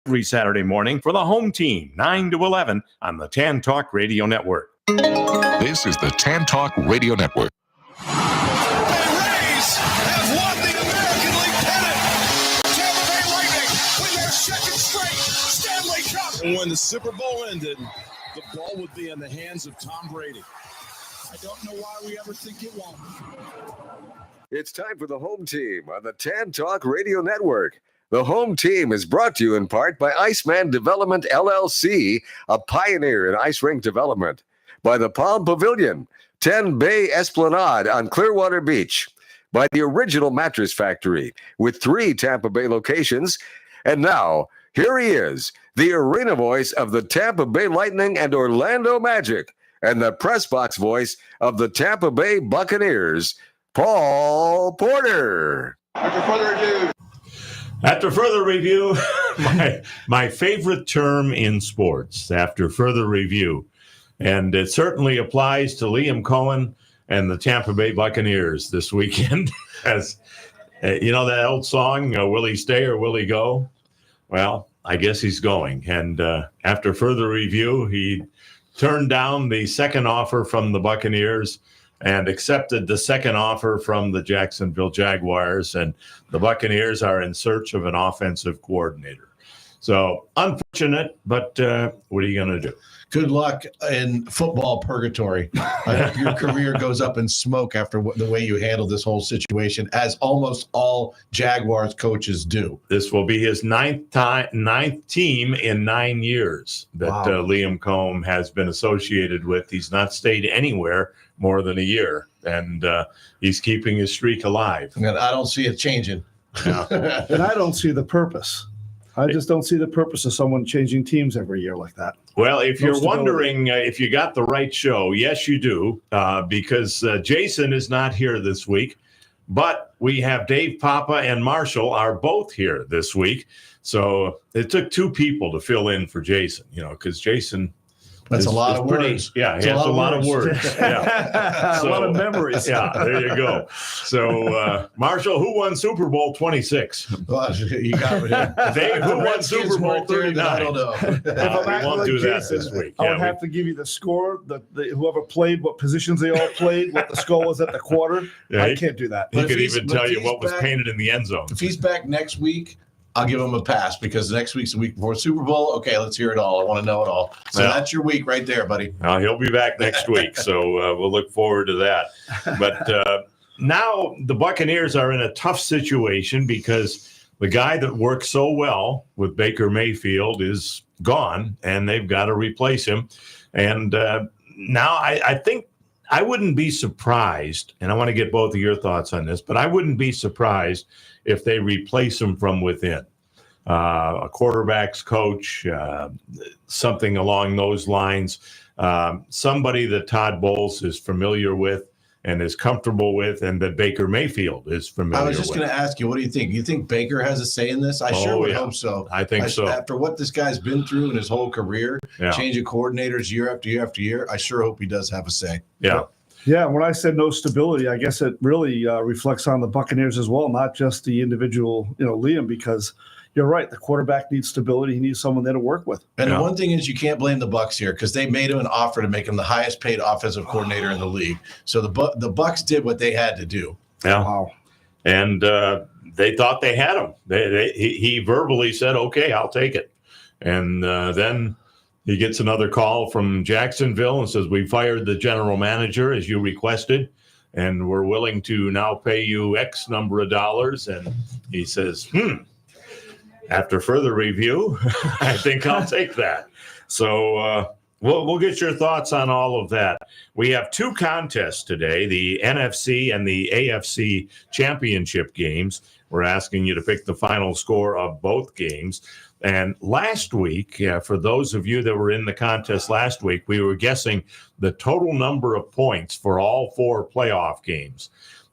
every Saturday morning for the home team, 9 to 11 on the TAN Talk Radio Network. This is the TAN Talk Radio Network. The Rays have won the American League pennant. Tampa Bay Lightning win their second straight Stanley Cup. When the Super Bowl ended, the ball would be in the hands of Tom Brady. I don't know why we ever think it won't. It's time for the home team on the TAN Talk Radio Network. The home team is brought to you in part by Iceman Development, LLC, a pioneer in ice rink development. By the Palm Pavilion, 10 Bay Esplanade on Clearwater Beach. By the Original Mattress Factory, with 3 Tampa Bay locations. And now, here he is, the arena voice of the Tampa Bay Lightning and Orlando Magic, and the press box voice of the Tampa Bay Buccaneers, Paul Porter. After further review, my favorite term in sports, after further review. And it certainly applies to Liam Cohen and the Tampa Bay Buccaneers this weekend. As you know, that old song, will he stay or will he go? Well, I guess he's going. And after further review, he turned down the second offer from the Buccaneers and accepted the second offer from the Jacksonville Jaguars. And the Buccaneers are in search of an offensive coordinator. So unfortunate, but what are you going to do? Good luck in football purgatory. I hope your career goes up in smoke after the way you handled this whole situation, as almost all Jaguars coaches do. This will be his ninth team in 9 years that Liam Cohen has been associated with. He's not stayed anywhere more than a year, and he's keeping his streak alive. And I don't see it changing. Yeah. And I don't see the purpose. I just don't see the purpose of someone changing teams every year like that. Well, if you're wondering if you got the right show, yes, you do, because Jason is not here this week, but we have Dave, Papa, and Marshall are both here this week. So it took 2 people to fill in for Jason, because Jason... That's a lot of words. Yeah, he has a lot of words. Yeah. So, a lot of memories. Yeah, there you go. So, Marshall, who won Super Bowl 26? Well, you got it. Dave, who won Super Bowl 39? I don't know. We won't do that this week. I would have to give you the score, whoever played, what positions they all played, what the score was at the quarter. Yeah, I can't do that. He could even tell you what was painted in the end zone. If he's back next week, I'll give him a pass, because next week's the week before Super Bowl. Okay, let's hear it all. I want to know it all. So that's your week right there, buddy. He'll be back next week, so we'll look forward to that. But now the Buccaneers are in a tough situation because the guy that worked so well with Baker Mayfield is gone, and they've got to replace him. And now I think I wouldn't be surprised, and I want to get both of your thoughts on this, but I wouldn't be surprised if they replace him from within. A quarterback's coach, something along those lines, somebody that Todd Bowles is familiar with and is comfortable with, and that Baker Mayfield is familiar with. I was just going to ask you, what do you think? You think Baker has a say in this? I sure would hope so. I think so. After what this guy's been through in his whole career, changing coordinators year after year after year, I sure hope he does have a say. Yeah. Yeah, when I said no stability, I guess it really reflects on the Buccaneers as well, not just the individual, Liam, because you're right. The quarterback needs stability. He needs someone there to work with. And the one thing is, you can't blame the Bucs here, because they made him an offer to make him the highest paid offensive coordinator in the league. So the Bucs did what they had to do. Yeah. Wow. And they thought they had him. He verbally said, okay, I'll take it. And then he gets another call from Jacksonville and says, we fired the general manager as you requested, and we're willing to now pay you X number of dollars. And he says, after further review, I think I'll take that. So we'll get your thoughts on all of that. We have 2 contests today, the NFC and the AFC championship games. We're asking you to pick the final score of both games. And last week, for those of you that were in the contest last week, we were guessing the total number of points for all 4 playoff games.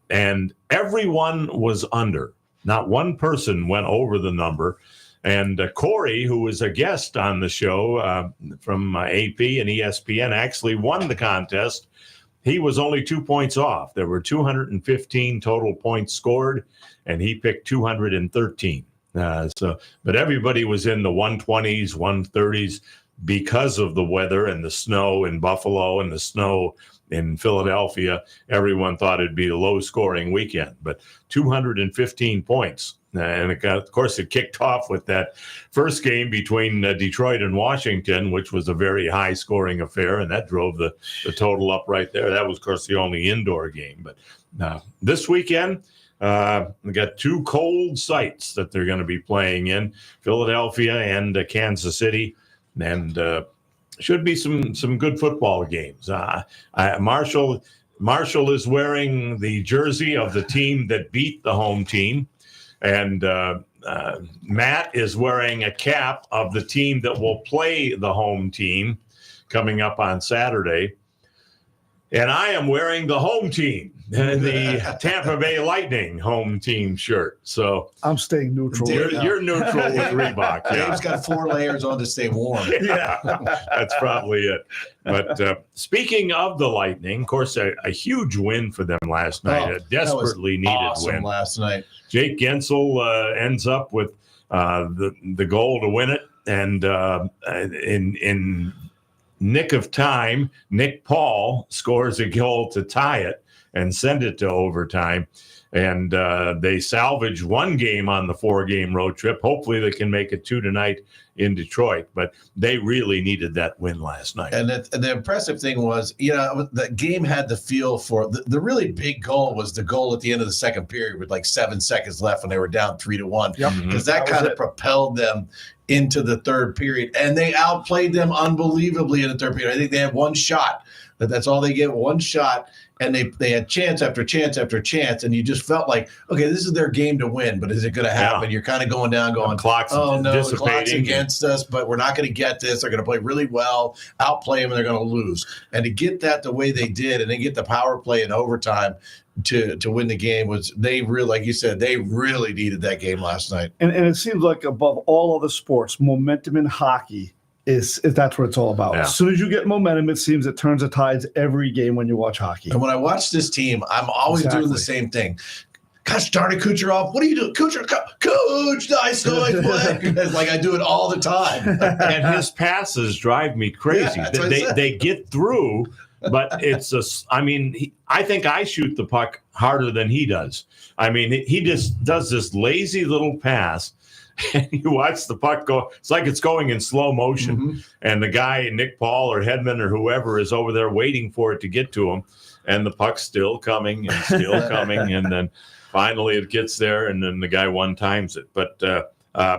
And everyone was under. Not one person went over the number. And Corey, who was a guest on the show from AP and ESPN, actually won the contest. He was only 2 points off. There were 215 total points scored, and he picked 213. But everybody was in the 120s, 130s because of the weather and the snow in Buffalo and the snow in Philadelphia. Everyone thought it'd be a low-scoring weekend, but 215 points. And of course, it kicked off with that first game between Detroit and Washington, which was a very high-scoring affair, and that drove the total up right there. That was, of course, the only indoor game. But this weekend, we got two cold sites that they're going to be playing in, Philadelphia and Kansas City, and should be some good football games. Marshall is wearing the jersey of the team that beat the home team, and Matt is wearing a cap of the team that will play the home team coming up on Saturday. And I am wearing the home team, the Tampa Bay Lightning home team shirt. So I'm staying neutral. You're neutral with Reebok. Yeah. Dave's got 4 layers on to stay warm. Yeah, that's probably it. But speaking of the Lightning, of course, a huge win for them last night. A desperately needed awesome win last night. Jake Gensel ends up with the goal to win it, and in nick of time, Nick Paul scores a goal to tie it and send it to overtime. And they salvage one game on the 4-game road trip. Hopefully they can make it 2 tonight in Detroit. But they really needed that win last night. And the impressive thing was, the game had the feel for the really big goal was the goal at the end of the second period with like 7 seconds left when they were down 3-1. Because that kind of propelled them into the third period. And they outplayed them unbelievably in the third period. I think they had one shot. That's all they get, one shot. And they had chance after chance after chance, and you just felt like, okay, this is their game to win, but is it going to happen? You're kind of going down, going, oh no, the clock's against us, but we're not going to get this. They're going to play really well, outplay them, and they're going to lose. And to get that the way they did, and then get the power play in overtime to win the game they really, like you said, they really needed that game last night. And it seems like above all other sports, momentum in hockey is that's what it's all about. Yeah. As soon as you get momentum, it seems it turns the tides every game when you watch hockey. And when I watch this team, I'm always doing the same thing. Gosh darn it, Kucherov, what are you doing? Coach, nice play. Like I do it all the time. And his passes drive me crazy. Yeah, they get through, but I think I shoot the puck harder than he does. I mean, he just does this lazy little pass, and you watch the puck go. It's like it's going in slow motion, and the guy, Nick Paul or Hedman or whoever, is over there waiting for it to get to him, and the puck's still coming and still coming, and then finally it gets there, and then the guy one times it. But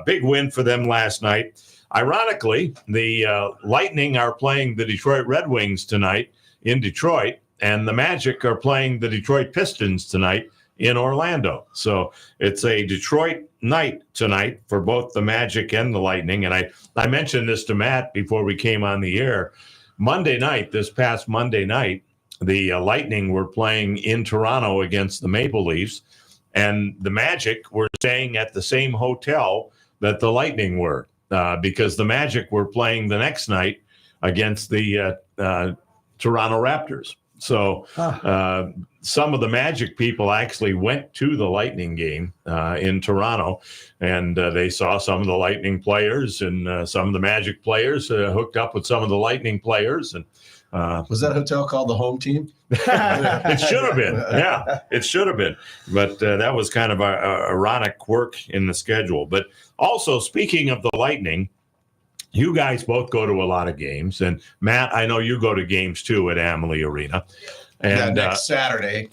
big win for them last night. Ironically, the Lightning are playing the Detroit Red Wings tonight in Detroit, and the Magic are playing the Detroit Pistons tonight in Orlando. So it's a Detroit night tonight for both the Magic and the Lightning. And I mentioned this to Matt before we came on the air. This past Monday night, the Lightning were playing in Toronto against the Maple Leafs, and the Magic were staying at the same hotel that the Lightning were, because the Magic were playing the next night against the Toronto Raptors. So some of the Magic people actually went to the Lightning game in Toronto, and they saw some of the Lightning players, and some of the Magic players hooked up with some of the Lightning players. And was that hotel called the Home Team? It should have been. Yeah, it should have been. But that was kind of a ironic quirk in the schedule. But also, speaking of the Lightning, you guys both go to a lot of games. And Matt, I know you go to games too at Amalie Arena. And next Saturday,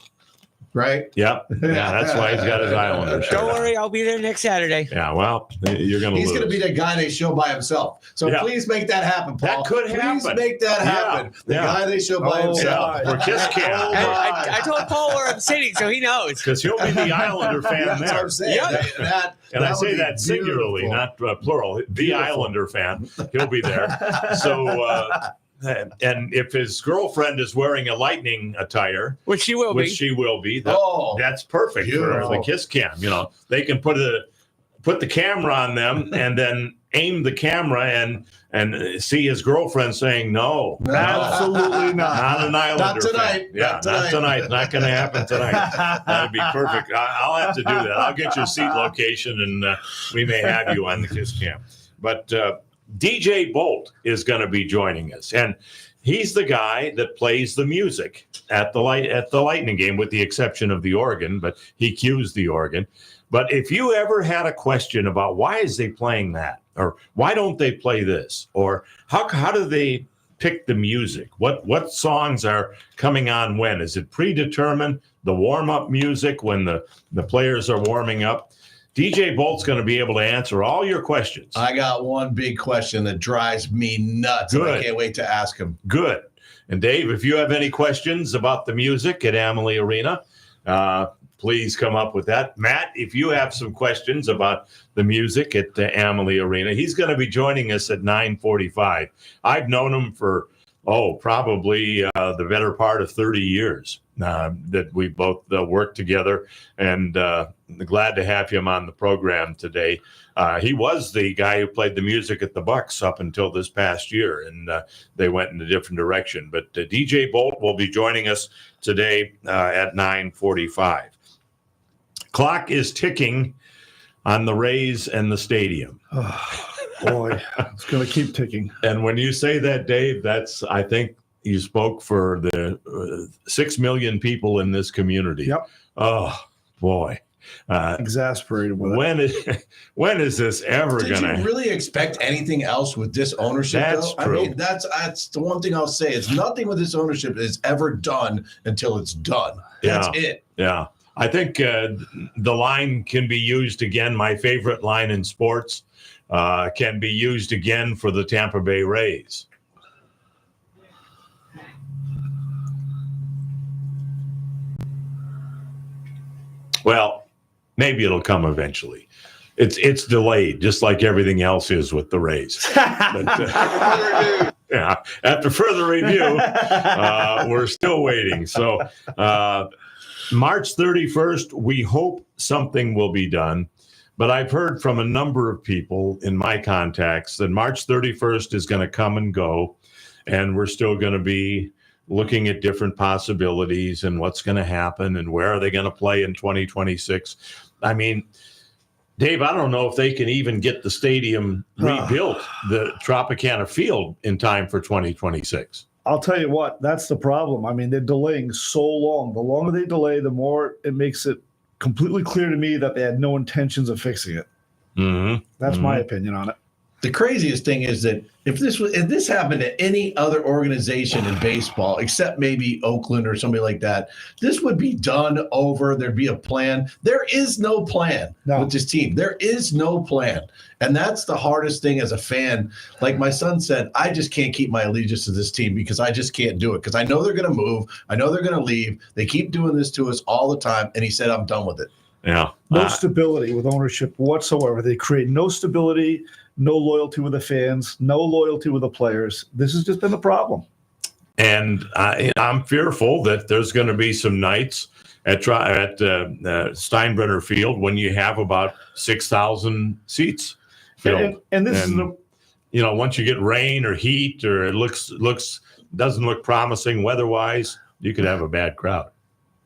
right? Yep. Yeah, that's why he's got his Islander shirt. Don't worry, I'll be there next Saturday. Yeah, well, you're going to lose. He's going to be the guy they show by himself. So please make that happen, Paul. That could happen. Please make that happen. The guy they show by himself. For Kiss Cam. I told Paul where I'm sitting, so he knows. Because he'll be the Islander fan there. That's what I'm saying. And I say that singularly, not plural. The Islander fan. He'll be there. So, and if his girlfriend is wearing a Lightning attire, which she will be, that's perfect for the Kiss Cam. You know, they can put put the camera on them and then aim the camera and see his girlfriend saying, no, Absolutely not. not an Islander Not tonight. fan. Yeah, not tonight. Not going to happen tonight. That'd be perfect. I'll have to do that. I'll get your seat location, and we may have you on the Kiss Cam. But DJ Bolt is going to be joining us, and he's the guy that plays the music at the Lightning game, with the exception of the organ, but he cues the organ. But if you ever had a question about why is they playing that, or why don't they play this, or how do they pick the music? What songs are coming on when? Is it predetermined, the warm-up music when the players are warming up? DJ Bolt's going to be able to answer all your questions. I got one big question that drives me nuts. Good. And I can't wait to ask him. Good. And Dave, if you have any questions about the music at Amalie Arena, please come up with that. Matt, if you have some questions about the music at the Amalie Arena, he's going to be joining us at 9:45. I've known him for, probably the better part of 30 years that we both worked together, and glad to have him on the program today. He was the guy who played the music at the Bucks up until this past year, and they went in a different direction. But DJ Bolt will be joining us today at 9:45. Clock is ticking on the Rays and the stadium. Oh, boy, it's going to keep ticking. And when you say that, Dave, I think you spoke for the 6 million people in this community. Yep. Oh, boy. Exasperated with it. When is this ever Did going to you really expect anything else with this ownership? That's though? true. I mean, that's the one thing I'll say. It's nothing with this ownership is ever done until it's done. That's it. Yeah. I think the line can be used again. My favorite line in sports can be used again for the Tampa Bay Rays. Well, maybe it'll come eventually. It's delayed, just like everything else is with the Rays. But, yeah, after further review, we're still waiting. So March 31st, we hope something will be done. But I've heard from a number of people in my contacts that March 31st is going to come and go, and we're still going to be looking at different possibilities and what's going to happen and where are they going to play in 2026. I mean, Dave, I don't know if they can even get the stadium rebuilt, the Tropicana Field, in time for 2026. I'll tell you what, that's the problem. I mean, they're delaying so long. The longer they delay, the more it makes it completely clear to me that they had no intentions of fixing it. Mm-hmm. That's my opinion on it. The craziest thing is that if this happened to any other organization in baseball, except maybe Oakland or somebody like that, this would be done over. There'd be a plan. There is no plan with this team. There is no plan. And that's the hardest thing as a fan. Like my son said, I just can't keep my allegiance to this team because I just can't do it. Because I know they're going to move. I know they're going to leave. They keep doing this to us all the time. And he said, I'm done with it. Yeah. No stability with ownership whatsoever. They create no stability, no loyalty with the fans, no loyalty with the players. This has just been the problem. And I'm fearful that there's going to be some nights at Steinbrenner Field when you have about 6,000 seats filled. And this is once you get rain or heat or it doesn't look promising weather-wise, you could have a bad crowd.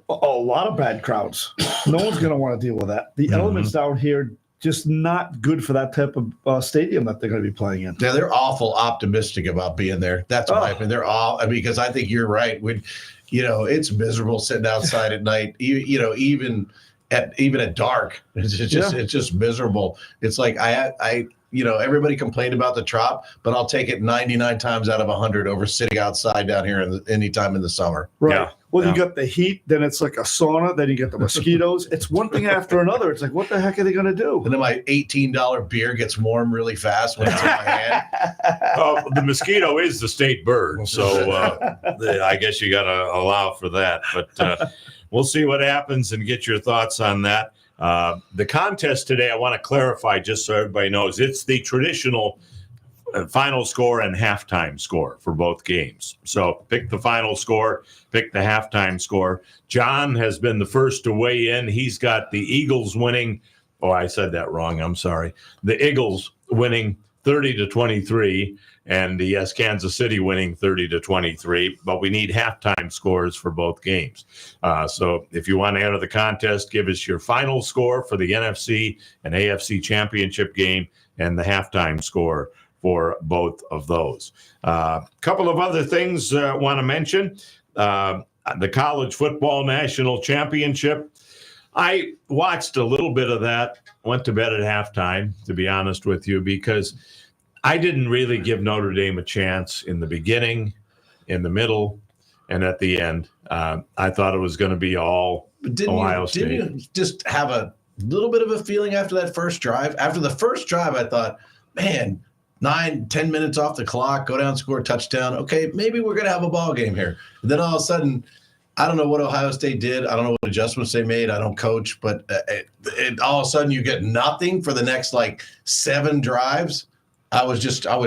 a lot of bad crowds. No one's going to want to deal with that. The elements down here just not good for that type of stadium that they're going to be playing in. Yeah, they're awful optimistic about being there. That's my opinion. They're all because I think you're right. When it's miserable sitting outside at night. Even at dark, it's just miserable. It's like I everybody complained about the Trop, but I'll take it 99 times out of 100 over sitting outside down here anytime in the summer. Right. Yeah. Well, you got the heat, then it's like a sauna, then you get the mosquitoes. It's one thing after another. It's like, what the heck are they going to do? And then my $18 beer gets warm really fast when it's in my hand. The mosquito is the state bird, so I guess you got to allow for that. But we'll see what happens and get your thoughts on that. The contest today, I want to clarify just so everybody knows, it's the traditional final score and halftime score for both games. So pick the final score, pick the halftime score. John has been the first to weigh in. He's got the Eagles winning Oh, I said that wrong. I'm sorry. The Eagles winning 30-23, and yes, Kansas City winning 30-23. But we need halftime scores for both games. So if you want to enter the contest, give us your final score for the NFC and AFC championship game and the halftime score for both of those. A couple of other things I want to mention. The College Football National Championship. I watched a little bit of that, went to bed at halftime, to be honest with you, because I didn't really give Notre Dame a chance in the beginning, in the middle, and at the end. I thought it was going to be all Ohio State. Didn't you just have a little bit of a feeling after that first drive? After the first drive, I thought, man, 9-10 minutes off the clock, go down, score a touchdown. Okay, maybe we're going to have a ball game here. And then all of a sudden, I don't know what Ohio State did. I don't know what adjustments they made. I don't coach, but all of a sudden you get nothing for the next 7 drives. I was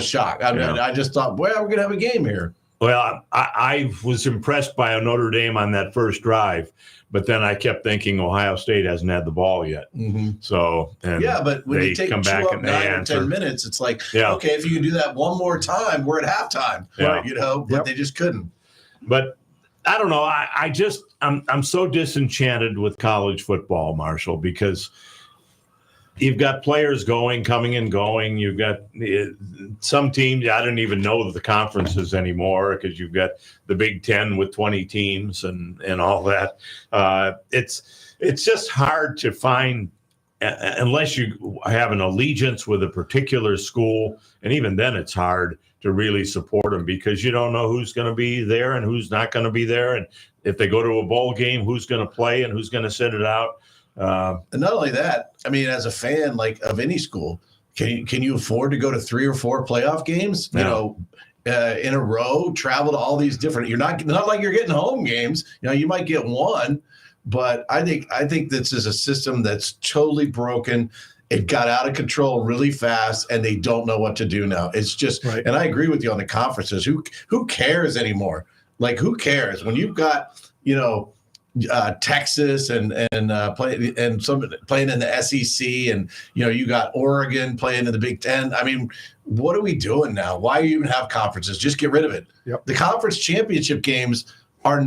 shocked. I just thought, well, we're going to have a game here. Well, I was impressed by Notre Dame on that first drive, but then I kept thinking Ohio State hasn't had the ball yet. Mm-hmm. So, and yeah, but when you take come back up and 9 or 10 minutes, it's like, yeah. Okay, if you can do that one more time, we're at halftime. Yeah. But they just couldn't. But I don't know. I'm so disenchanted with college football, Marshall, because you've got players coming and going. You've got some teams. I don't even know the conferences anymore because you've got the Big Ten with 20 teams and all that. It's just hard to find unless you have an allegiance with a particular school, and even then it's hard to really support them because you don't know who's going to be there and who's not going to be there, and if they go to a bowl game, who's going to play and who's going to sit it out. And not only that, I mean, as a fan of any school, can you afford to go to 3 or 4 playoff games? No. In a row, travel to all these different. You're not like you're getting home games. You might get one, but I think this is a system that's totally broken. It got out of control really fast, and they don't know what to do now. It's just, right. And I agree with you on the conferences. Who cares anymore? Who cares when you've got Texas and some playing in the SEC, and you got Oregon playing in the Big Ten. I mean, what are we doing now? Why you even have conferences? Just get rid of it. Yep. The conference championship games are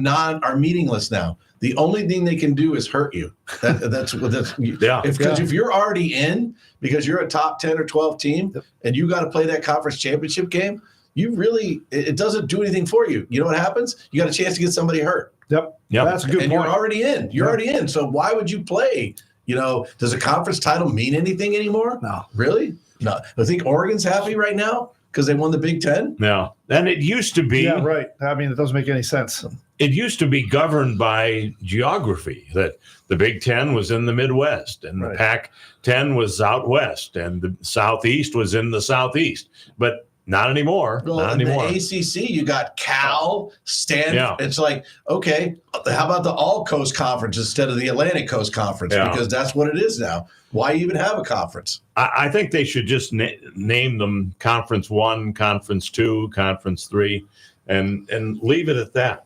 meaningless now. The only thing they can do is hurt you. That's yeah. If you're already in because you're a top 10 or 12 team, yep. And you got to play that conference championship game, it doesn't do anything for you. You know what happens? You got a chance to get somebody hurt. Yep. That's a good point. You're already in. You're already in. So why would you play? Does a conference title mean anything anymore? No. Really? No. I think Oregon's happy right now because they won the Big Ten. No. And it used to be. Yeah, right. I mean, it doesn't make any sense. It used to be governed by geography, that the Big Ten was in the Midwest and the Pac-10 was out west and the Southeast was in the Southeast. But not anymore. Well, not anymore. The ACC, you got Cal, Stanford. Yeah. It's like, okay, how about the All Coast Conference instead of the Atlantic Coast Conference? Yeah. Because that's what it is now. Why even have a conference? I think they should just name them Conference 1, Conference 2, Conference 3, and leave it at that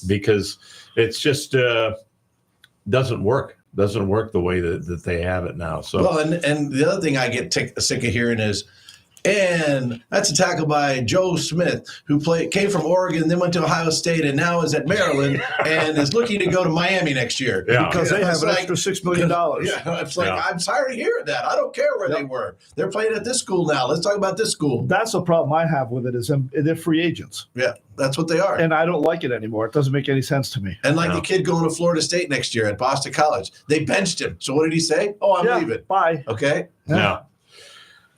because it's just doesn't work. Doesn't work the way that they have it now. So well, and the other thing I get sick of hearing is, and that's a tackle by Joe Smith, who came from Oregon, then went to Ohio State, and now is at Maryland and is looking to go to Miami next year. Yeah. Because they have an extra $6 million. Yeah, it's like, I'm tired of hearing that. I don't care where they were. They're playing at this school now. Let's talk about this school. That's the problem I have with it is they're free agents. Yeah, that's what they are. And I don't like it anymore. It doesn't make any sense to me. And the kid going to Florida State next year at Boston College, they benched him. So what did he say? Oh, I'm leaving. Bye. Okay. Yeah.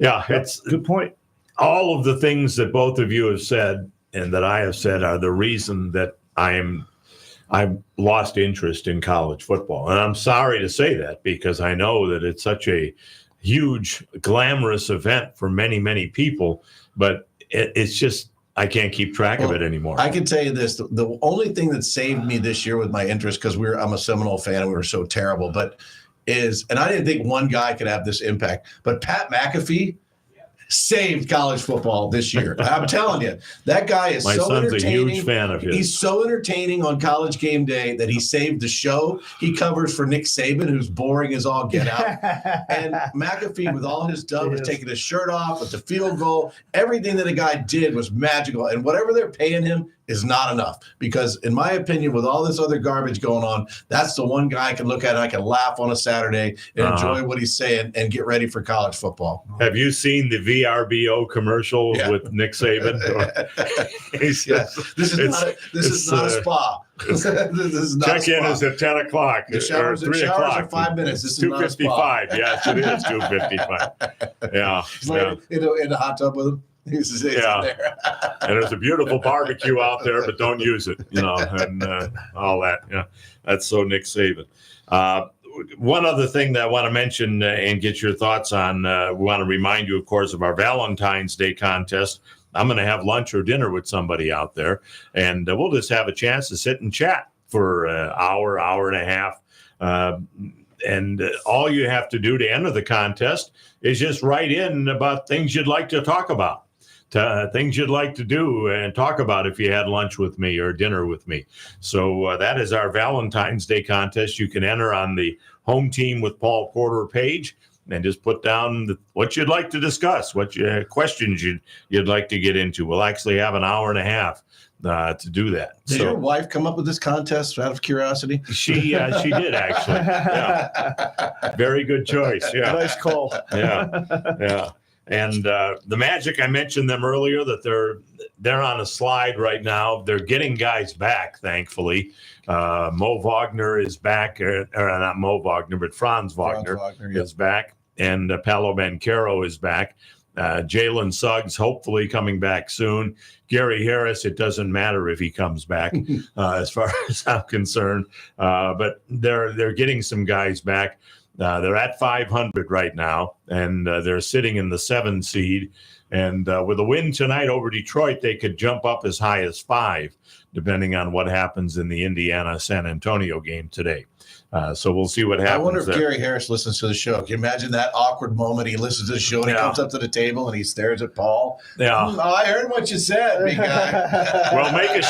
Yeah, it's good point. All of the things that both of you have said and that I have said are the reason that I've lost interest in college football. And I'm sorry to say that because I know that it's such a huge, glamorous event for many, many people, but it's just I can't keep track of it anymore. I can tell you this: the only thing that saved me this year with my interest, because I'm a Seminole fan and we were so terrible, and I didn't think one guy could have this impact, but Pat McAfee saved college football this year. I'm telling you, that guy is My so son's a entertaining. huge fan of his. He's so entertaining on College Game Day that he saved the show. He covers for Nick Saban, who's boring as all get out. And McAfee, with all his dub, is taking his shirt off with the field goal. Everything that the guy did was magical. And whatever they're paying him is not enough. Because in my opinion, with all this other garbage going on, that's the one guy I can look at and I can laugh on a Saturday and enjoy what he's saying and get ready for college football. Have you seen the VRBO commercial with Nick Saban? This is not a spa. This is not check-in a spa. is at 10 o'clock. The showers, or 3 showers o'clock. are 5 minutes. This is not a spa. 2:55. Yes, it is 2:55. Yeah. He's like in the hot tub with him. He's there. And there's a beautiful barbecue out there, but don't use it, and all that. Yeah, that's so Nick Saban. One other thing that I want to mention and get your thoughts on, we want to remind you, of course, of our Valentine's Day contest. I'm going to have lunch or dinner with somebody out there, and we'll just have a chance to sit and chat for an hour, hour and a half. And all you have to do to enter the contest is just write in about things you'd like to talk about. Things you'd like to do and talk about if you had lunch with me or dinner with me. So that is our Valentine's Day contest. You can enter on the Home Team with Paul Porter page and just put down what you'd like to discuss, what questions you'd like to get into. We'll actually have an hour and a half to do that. Did your wife come up with this contest out of curiosity? She did, actually. Yeah. Very good choice. Yeah. Nice call. Yeah. And the Magic, I mentioned them earlier, that they're on a slide right now. They're getting guys back, thankfully. Mo Wagner is back, or not Mo Wagner, but Franz Wagner is back, and Paolo Banchero is back. Jalen Suggs, hopefully coming back soon. Gary Harris, it doesn't matter if he comes back, as far as I'm concerned. But they're getting some guys back. They're at 500 right now, and they're sitting in the 7 seed. And with a win tonight over Detroit, they could jump up as high as 5, depending on what happens in the Indiana-San Antonio game today. So we'll see what happens. I wonder if there. Gary Harris listens to the show. Can you imagine that awkward moment? He listens to the show and he comes up to the table and he stares at Paul. Yeah. Oh, I heard what you said, big guy. Well, make a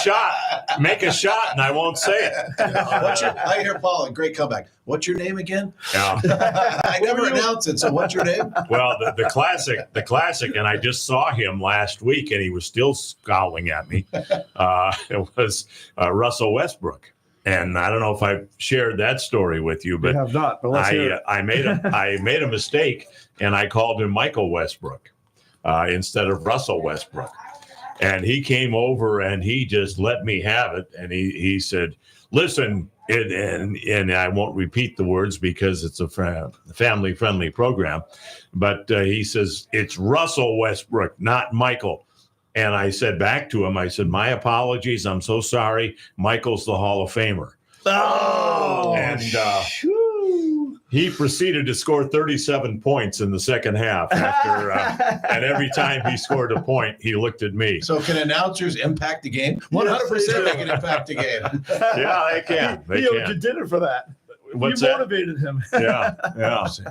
shot, and I won't say it. I hear Paul, a great comeback. What's your name again? Yeah. I never announce it. So what's your name? Well, the classic, and I just saw him last week, and he was still scowling at me. It was Russell Westbrook. And I don't know if I've shared that story with you, but You have not, but let's hear it. I made a mistake, and I called him Michael Westbrook instead of Russell Westbrook. And he came over and he just let me have it. And he said, listen, and I won't repeat the words because it's a family-friendly program, but he says, it's Russell Westbrook, not Michael. And I said back to him, I said, my apologies. I'm so sorry. Michael's the Hall of Famer. Oh, and he proceeded to score 37 points in the second half. After, and every time he scored a point, he looked at me. So can announcers impact the game? 100% they can impact the game. Yeah, they can. He owed you dinner for that. What's you that? motivated him. Yeah,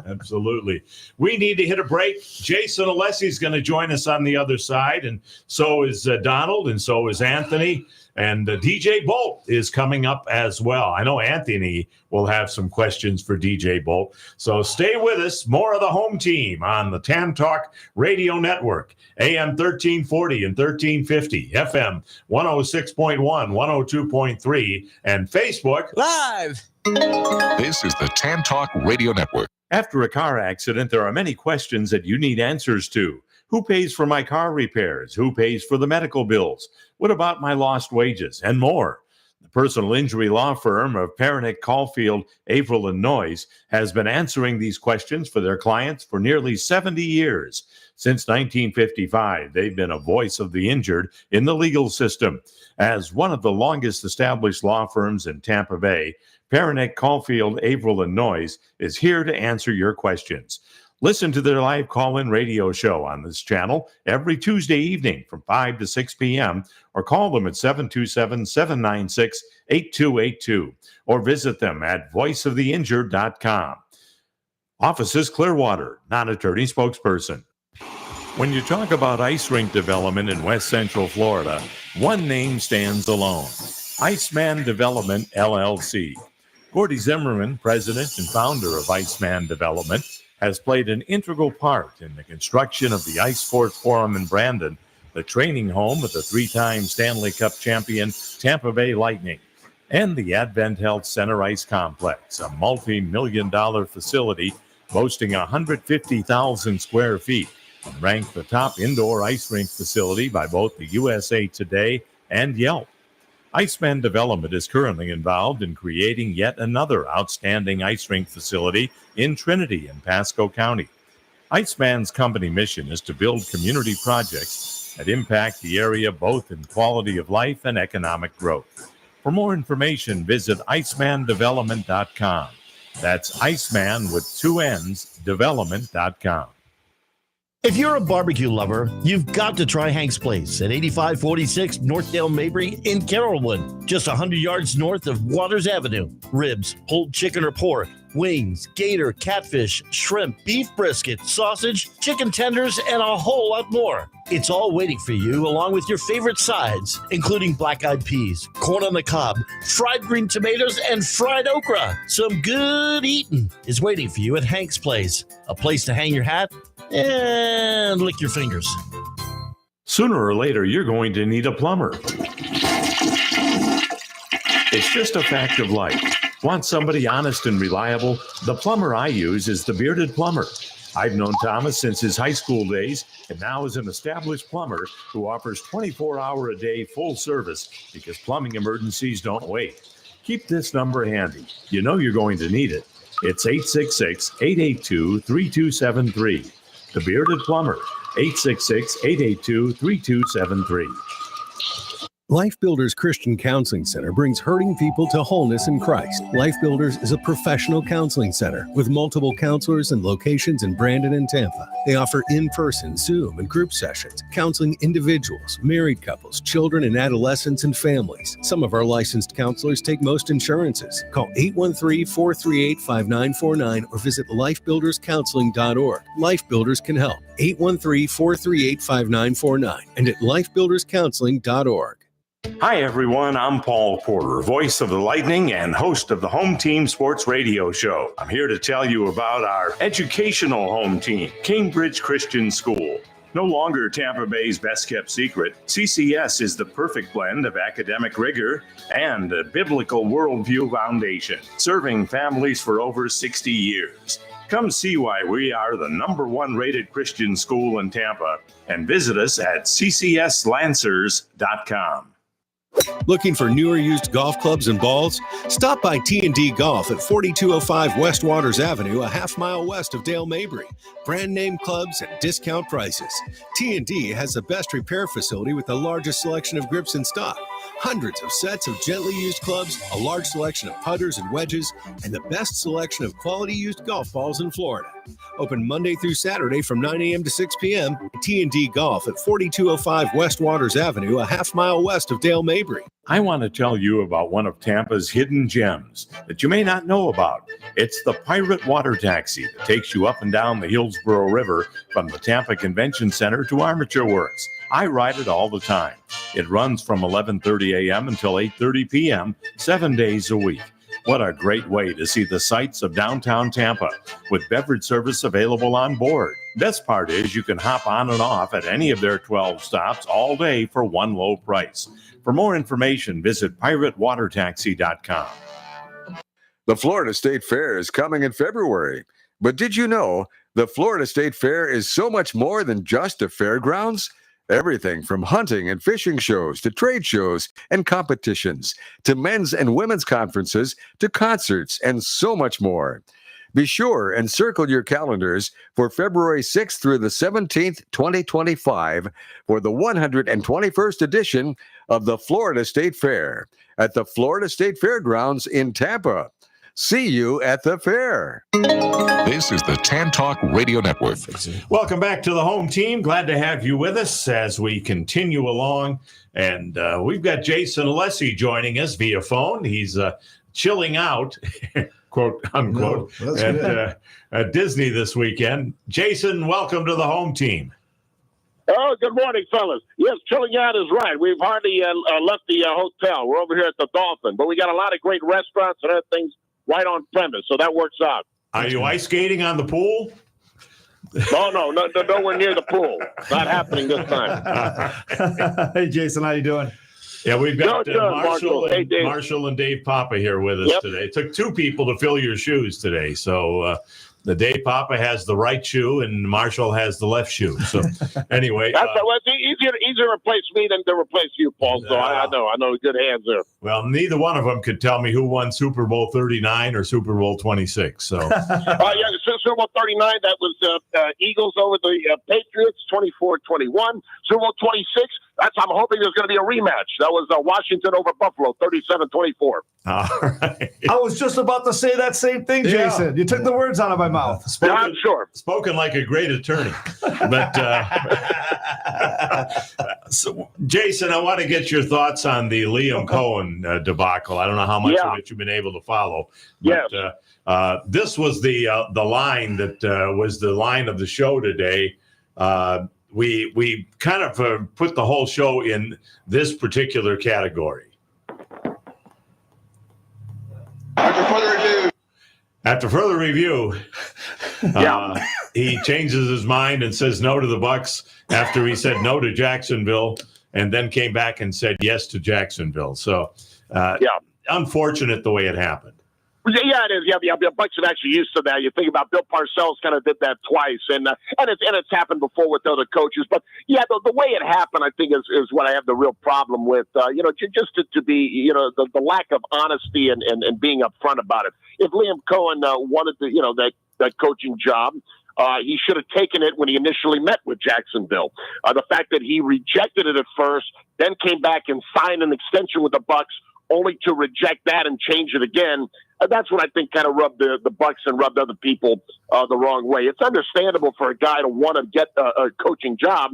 absolutely. We need to hit a break. Jason Alessi's going to join us on the other side, and so is Donald, and so is Anthony, and DJ Bolt is coming up as well. I know Anthony will have some questions for DJ Bolt, so stay with us. More of the Home Team on the Tan Talk Radio Network, AM 1340 and 1350, FM 106.1, 102.3, and Facebook Live. This is the Tan Talk Radio Network. After a car accident, there are many questions that you need answers to. Who pays for my car repairs? Who pays for the medical bills? What about my lost wages? And more. The personal injury law firm of Pernick, Caulfield, Averill, and Noyes has been answering these questions for their clients for nearly 70 years. Since 1955, they've been a voice of the injured in the legal system. As one of the longest established law firms in Tampa Bay, Pernick, Caulfield, Averill, and Noyes is here to answer your questions. Listen to their live call-in radio show on this channel every Tuesday evening from 5 to 6 p.m. or call them at 727-796-8282 or visit them at voiceoftheinjured.com. Offices Clearwater, non-attorney spokesperson. When you talk about ice rink development in West Central Florida, one name stands alone: Iceman Development, LLC. Gordy Zimmerman, president and founder of Iceman Development, has played an integral part in the construction of the Ice Sports Forum in Brandon, the training home of the three-time Stanley Cup champion Tampa Bay Lightning, and the Advent Health Center Ice Complex, a multi-million-dollar facility boasting 150,000 square feet, and ranked the top indoor ice rink facility by both the USA Today and Yelp. Iceman Development is currently involved in creating yet another outstanding ice rink facility in Trinity and Pasco County. Iceman's company mission is to build community projects that impact the area both in quality of life and economic growth. For more information, visit icemandevelopment.com. That's Iceman with 2 N's, development.com. If you're a barbecue lover, you've got to try Hank's Place at 8546 Northdale Mabry in Carrollwood, just 100 yards north of Waters Avenue. Ribs, pulled chicken or pork, wings, gator, catfish, shrimp, beef brisket, sausage, chicken tenders, and a whole lot more. It's all waiting for you along with your favorite sides, including black-eyed peas, corn on the cob, fried green tomatoes, and fried okra. Some good eating is waiting for you at Hank's Place, a place to hang your hat and lick your fingers. Sooner or later, you're going to need a plumber. It's just a fact of life. Want somebody honest and reliable? The plumber I use is the Bearded Plumber. I've known Thomas since his high school days and now is an established plumber who offers 24-hour-a-day full service because plumbing emergencies don't wait. Keep this number handy. You know you're going to need it. It's 866-882-3273. The Bearded Plumber, 866-882-3273. Life Builders Christian Counseling Center brings hurting people to wholeness in Christ. Life Builders is a professional counseling center with multiple counselors and locations in Brandon and Tampa. They offer in-person, Zoom, and group sessions, counseling individuals, married couples, children and adolescents, and families. Some of our licensed counselors take most insurances. Call 813-438-5949 or visit lifebuilderscounseling.org. Life Builders can help. 813-438-5949 and at lifebuilderscounseling.org. Hi, everyone. I'm Paul Porter, voice of the Lightning and host of the Home Team Sports Radio Show. I'm here to tell you about our educational home team, Cambridge Christian School. No longer Tampa Bay's best-kept secret, CCS is the perfect blend of academic rigor and a biblical worldview foundation, serving families for over 60 years. Come see why we are the #1 rated Christian school in Tampa and visit us at ccslancers.com. Looking for newer used golf clubs and balls? Stop by T&D Golf at 4205 West Waters Avenue, a half-mile west of Dale Mabry. Brand name clubs at discount prices. T&D has the best repair facility with the largest selection of grips in stock. Hundreds of sets of gently used clubs, a large selection of putters and wedges, and the best selection of quality used golf balls in Florida. Open Monday through Saturday from 9 a.m. to 6 p.m. T&D Golf at 4205 West Waters Avenue, a half-mile west of Dale Mabry. I want to tell you about one of Tampa's hidden gems that you may not know about. It's the Pirate Water Taxi that takes you up and down the Hillsborough River from the Tampa Convention Center to Armature Works. I ride it all the time. It runs from 11:30 a.m. until 8:30 p.m., 7 days a week. What a great way to see the sights of downtown Tampa with beverage service available on board. Best part is you can hop on and off at any of their 12 stops all day for one low price. For more information, visit piratewatertaxi.com. The Florida State Fair is coming in February. But did you know the Florida State Fair is so much more than just a fairgrounds? Everything from hunting and fishing shows to trade shows and competitions to men's and women's conferences to concerts and so much more. Be sure and circle your calendars for February 6th through the 17th, 2025 for the 121st edition of the Florida State Fair at the Florida State Fairgrounds in Tampa. See you at the fair. This is the Tan Talk Radio Network. Welcome back to the home team. Glad to have you with us as we continue along. And we've got Jason Alessi joining us via phone. He's chilling out, quote unquote, at Disney this weekend. Jason, welcome to the home team. Oh, good morning, fellas. Yes, chilling out is right. We've hardly left the hotel. We're over here at the Dolphin, but we got a lot of great restaurants and other things right on premise, so that works out. Are you ice skating on the pool? No, nowhere near the pool. Not happening this time. Hey, Jason, how you doing? Yeah, we've got Good, Marshall and Dave Papa here with us today. It took two people to fill your shoes today, so the Dave Papa has the right shoe and Marshall has the left shoe. So anyway, it's easier to replace me than to replace you, Paul. So I know good hands there. Well, neither one of them could tell me who won Super Bowl 39 or Super Bowl 26. So Super Bowl 39, that was Eagles over the Patriots, 24-21. Super Bowl 26, I'm hoping there's going to be a rematch. That was Washington over Buffalo, 37-24. All right. I was just about to say that same thing, Jason. You took the words out of my mouth. I'm sure. Spoken like a great attorney. But so, Jason, I want to get your thoughts on the Liam Cohen debacle. I don't know how much of it you've been able to follow. But, Yes. This was the line that was the line of the show today. We kind of put the whole show in this particular category. After further review, he changes his mind and says no to the Bucks after he said no to Jacksonville, and then came back and said yes to Jacksonville. So, unfortunate the way it happened. Yeah, it is. Yeah, the Bucks are actually used to that. You think about Bill Parcells kind of did that twice, and it's happened before with other coaches. But yeah, the way it happened, I think, is what I have the real problem with. Just to be, the lack of honesty and being upfront about it. If Liam Cohen wanted that coaching job, he should have taken it when he initially met with Jacksonville. The fact that he rejected it at first, then came back and signed an extension with the Bucks, only to reject that and change it again. That's what I think kind of rubbed the Bucks and rubbed other people the wrong way. It's understandable for a guy to want to get a coaching job,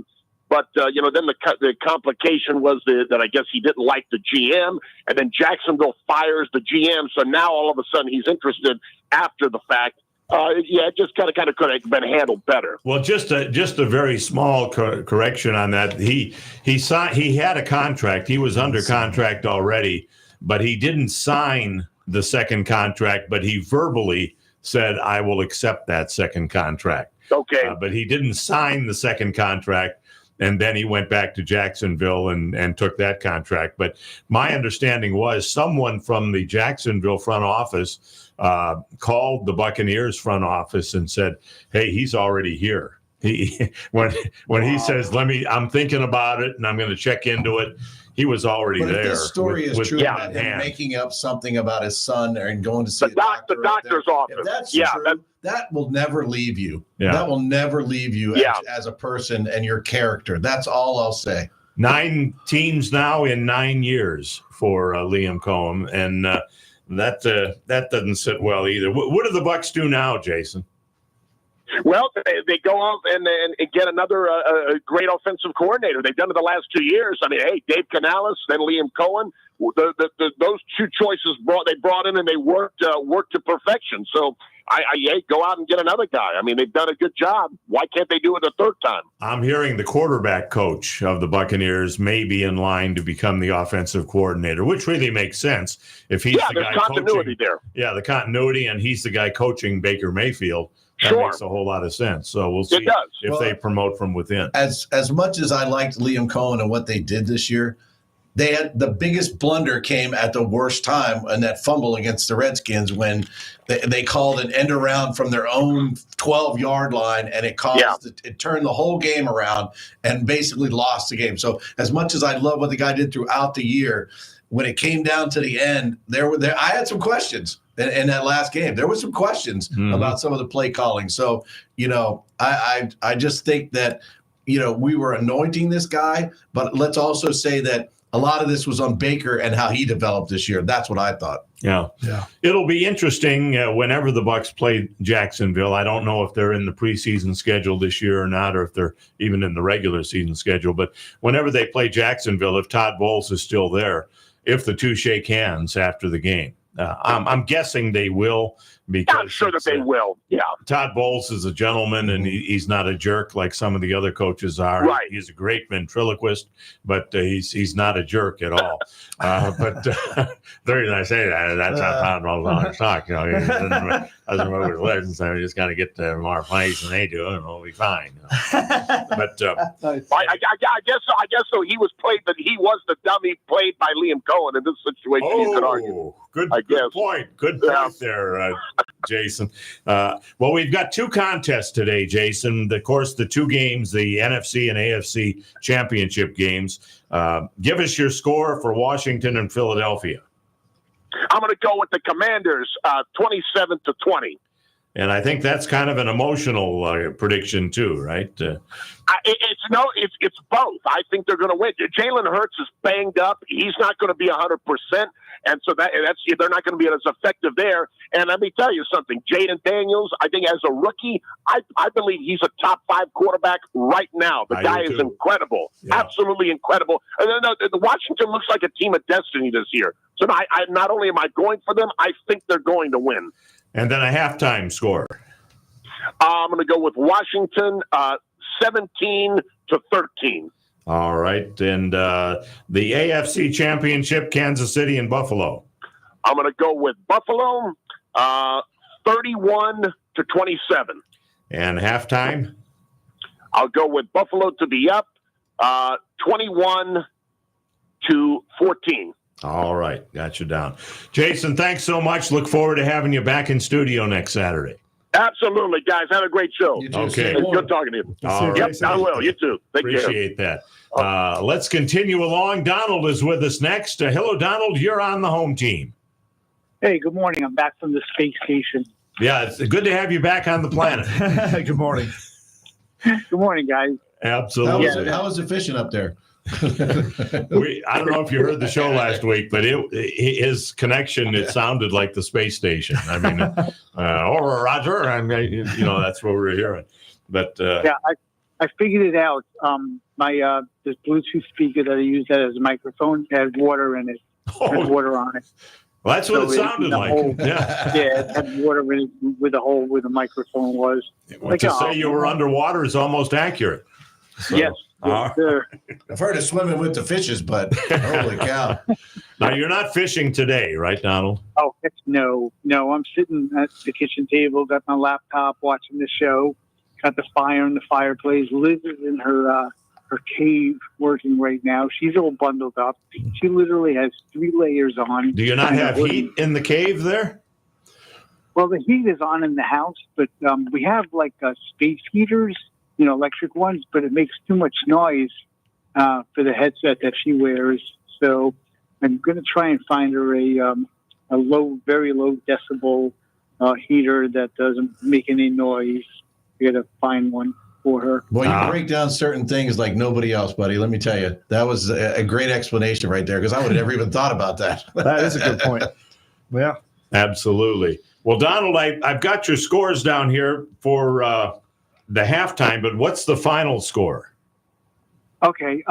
but then the complication was that I guess he didn't like the GM, and then Jacksonville fires the GM, so now all of a sudden he's interested after the fact. It just kind of could have been handled better. Well, just a very small correction on that. He had a contract. He was under contract already, but he didn't sign the second contract, but he verbally said, I will accept that second contract. Okay. But he didn't sign the second contract, and then he went back to Jacksonville and took that contract. But my understanding was someone from the Jacksonville front office called the Buccaneers front office and said, hey, he's already here. When he says, I'm thinking about it and I'm going to check into it, he was already there. If this story is true about him making up something about his son and going to see the doctor's office. If that's true, that will never leave you. Yeah. That will never leave you as a person and your character. That's all I'll say. 9 teams now in 9 years for Liam Cohen, and that doesn't sit well either. What do the Bucks do now, Jason? Well, they go off and get another great offensive coordinator. They've done it the last 2 years. I mean, hey, Dave Canales, then Liam Cohen. Those two choices they brought in and they worked to perfection. So I go out and get another guy. I mean, they've done a good job. Why can't they do it a third time? I'm hearing the quarterback coach of the Buccaneers may be in line to become the offensive coordinator, which really makes sense if he's the guy continuity coaching. There. Yeah, the continuity, and he's the guy coaching Baker Mayfield. That makes a whole lot of sense. So we'll see if they promote from within. As much as I liked Liam Cohen and what they did this year, they had the biggest blunder came at the worst time in that fumble against the Redskins when they called an end around from their own 12-yard line, and it it turned the whole game around and basically lost the game. So as much as I love what the guy did throughout the year, when it came down to the end, I had some questions. In that last game, there were some questions about some of the play calling. So, I just think that, we were anointing this guy, but let's also say that a lot of this was on Baker and how he developed this year. That's what I thought. Yeah. It'll be interesting whenever the Bucks play Jacksonville. I don't know if they're in the preseason schedule this year or not, or if they're even in the regular season schedule. But whenever they play Jacksonville, if Todd Bowles is still there, if the two shake hands after the game. I'm guessing they will, because I'm sure that they will. Yeah. Todd Bowles is a gentleman, and he's not a jerk like some of the other coaches are. Right. He's a great ventriloquist, but he's not a jerk at all. But very nice. Hey, that's how Todd Bowles talk. You know, he doesn't move his legs, so we just got to get to more plays than they do, and we'll be fine. You know? But I guess so. He was the dummy played by Liam Cohen in this situation. You could argue. Good point. Good point there, Jason. Well, we've got two contests today, Jason. Of course, the two games, the NFC and AFC championship games. Give us your score for Washington and Philadelphia. I'm going to go with the Commanders, 27-20. And I think that's kind of an emotional prediction too, right? It's both. I think they're going to win. Jalen Hurts is banged up. He's not going to be 100%, and so they're not going to be as effective there. And let me tell you something. Jaden Daniels, I think as a rookie, I believe he's a top 5 quarterback right now. The guy is incredible, absolutely incredible. And the Washington looks like a team of destiny this year. So I not only am I going for them, I think they're going to win. And then a halftime score. I'm going to go with Washington, 17-13. All right. And the AFC Championship, Kansas City and Buffalo. I'm going to go with Buffalo, 31-27. And halftime? I'll go with Buffalo to be up, 21-14. All right. Got you down. Jason, thanks so much. Look forward to having you back in studio next Saturday. Absolutely, guys. Have a great show. You too. Okay. It's good talking to you. All right. Yep, I will. You too. Take care. Appreciate that. Let's continue along. Donald is with us next. Hello, Donald. You're on the home team. Hey, good morning. I'm back from the space station. Yeah, it's good to have you back on the planet. Good morning. Good morning, guys. Absolutely. How was it fishing up there? I don't know if you heard the show last week, but his connection, it sounded like the space station. I mean, Roger, and that's what we're hearing. But yeah, I figured it out. My this Bluetooth speaker that I use that as a microphone had water in it. Had water on it. Well, that's what it sounded like. Yeah, it had water in it with the hole where the microphone was. To say you were underwater is almost accurate. So, yes. Sure. I've heard of swimming with the fishes, but holy cow. Now, you're not fishing today, right, Donald? Oh, no. I'm sitting at the kitchen table, got my laptop, watching the show, got the fire in the fireplace. Liz is in her cave working right now. She's all bundled up. She literally has 3 layers on. Do you not have heat in the cave there? Well, the heat is on in the house, but we have like space heaters, electric ones, but it makes too much noise for the headset that she wears. So I'm going to try and find her a very low decibel heater that doesn't make any noise. I got to find one for her. Well, you break down certain things like nobody else, buddy. Let me tell you, that was a great explanation right there, because I would have never even thought about that. That is a good point. Yeah, absolutely. Well, Donald, I've got your scores down here for the halftime, but what's the final score? Okay.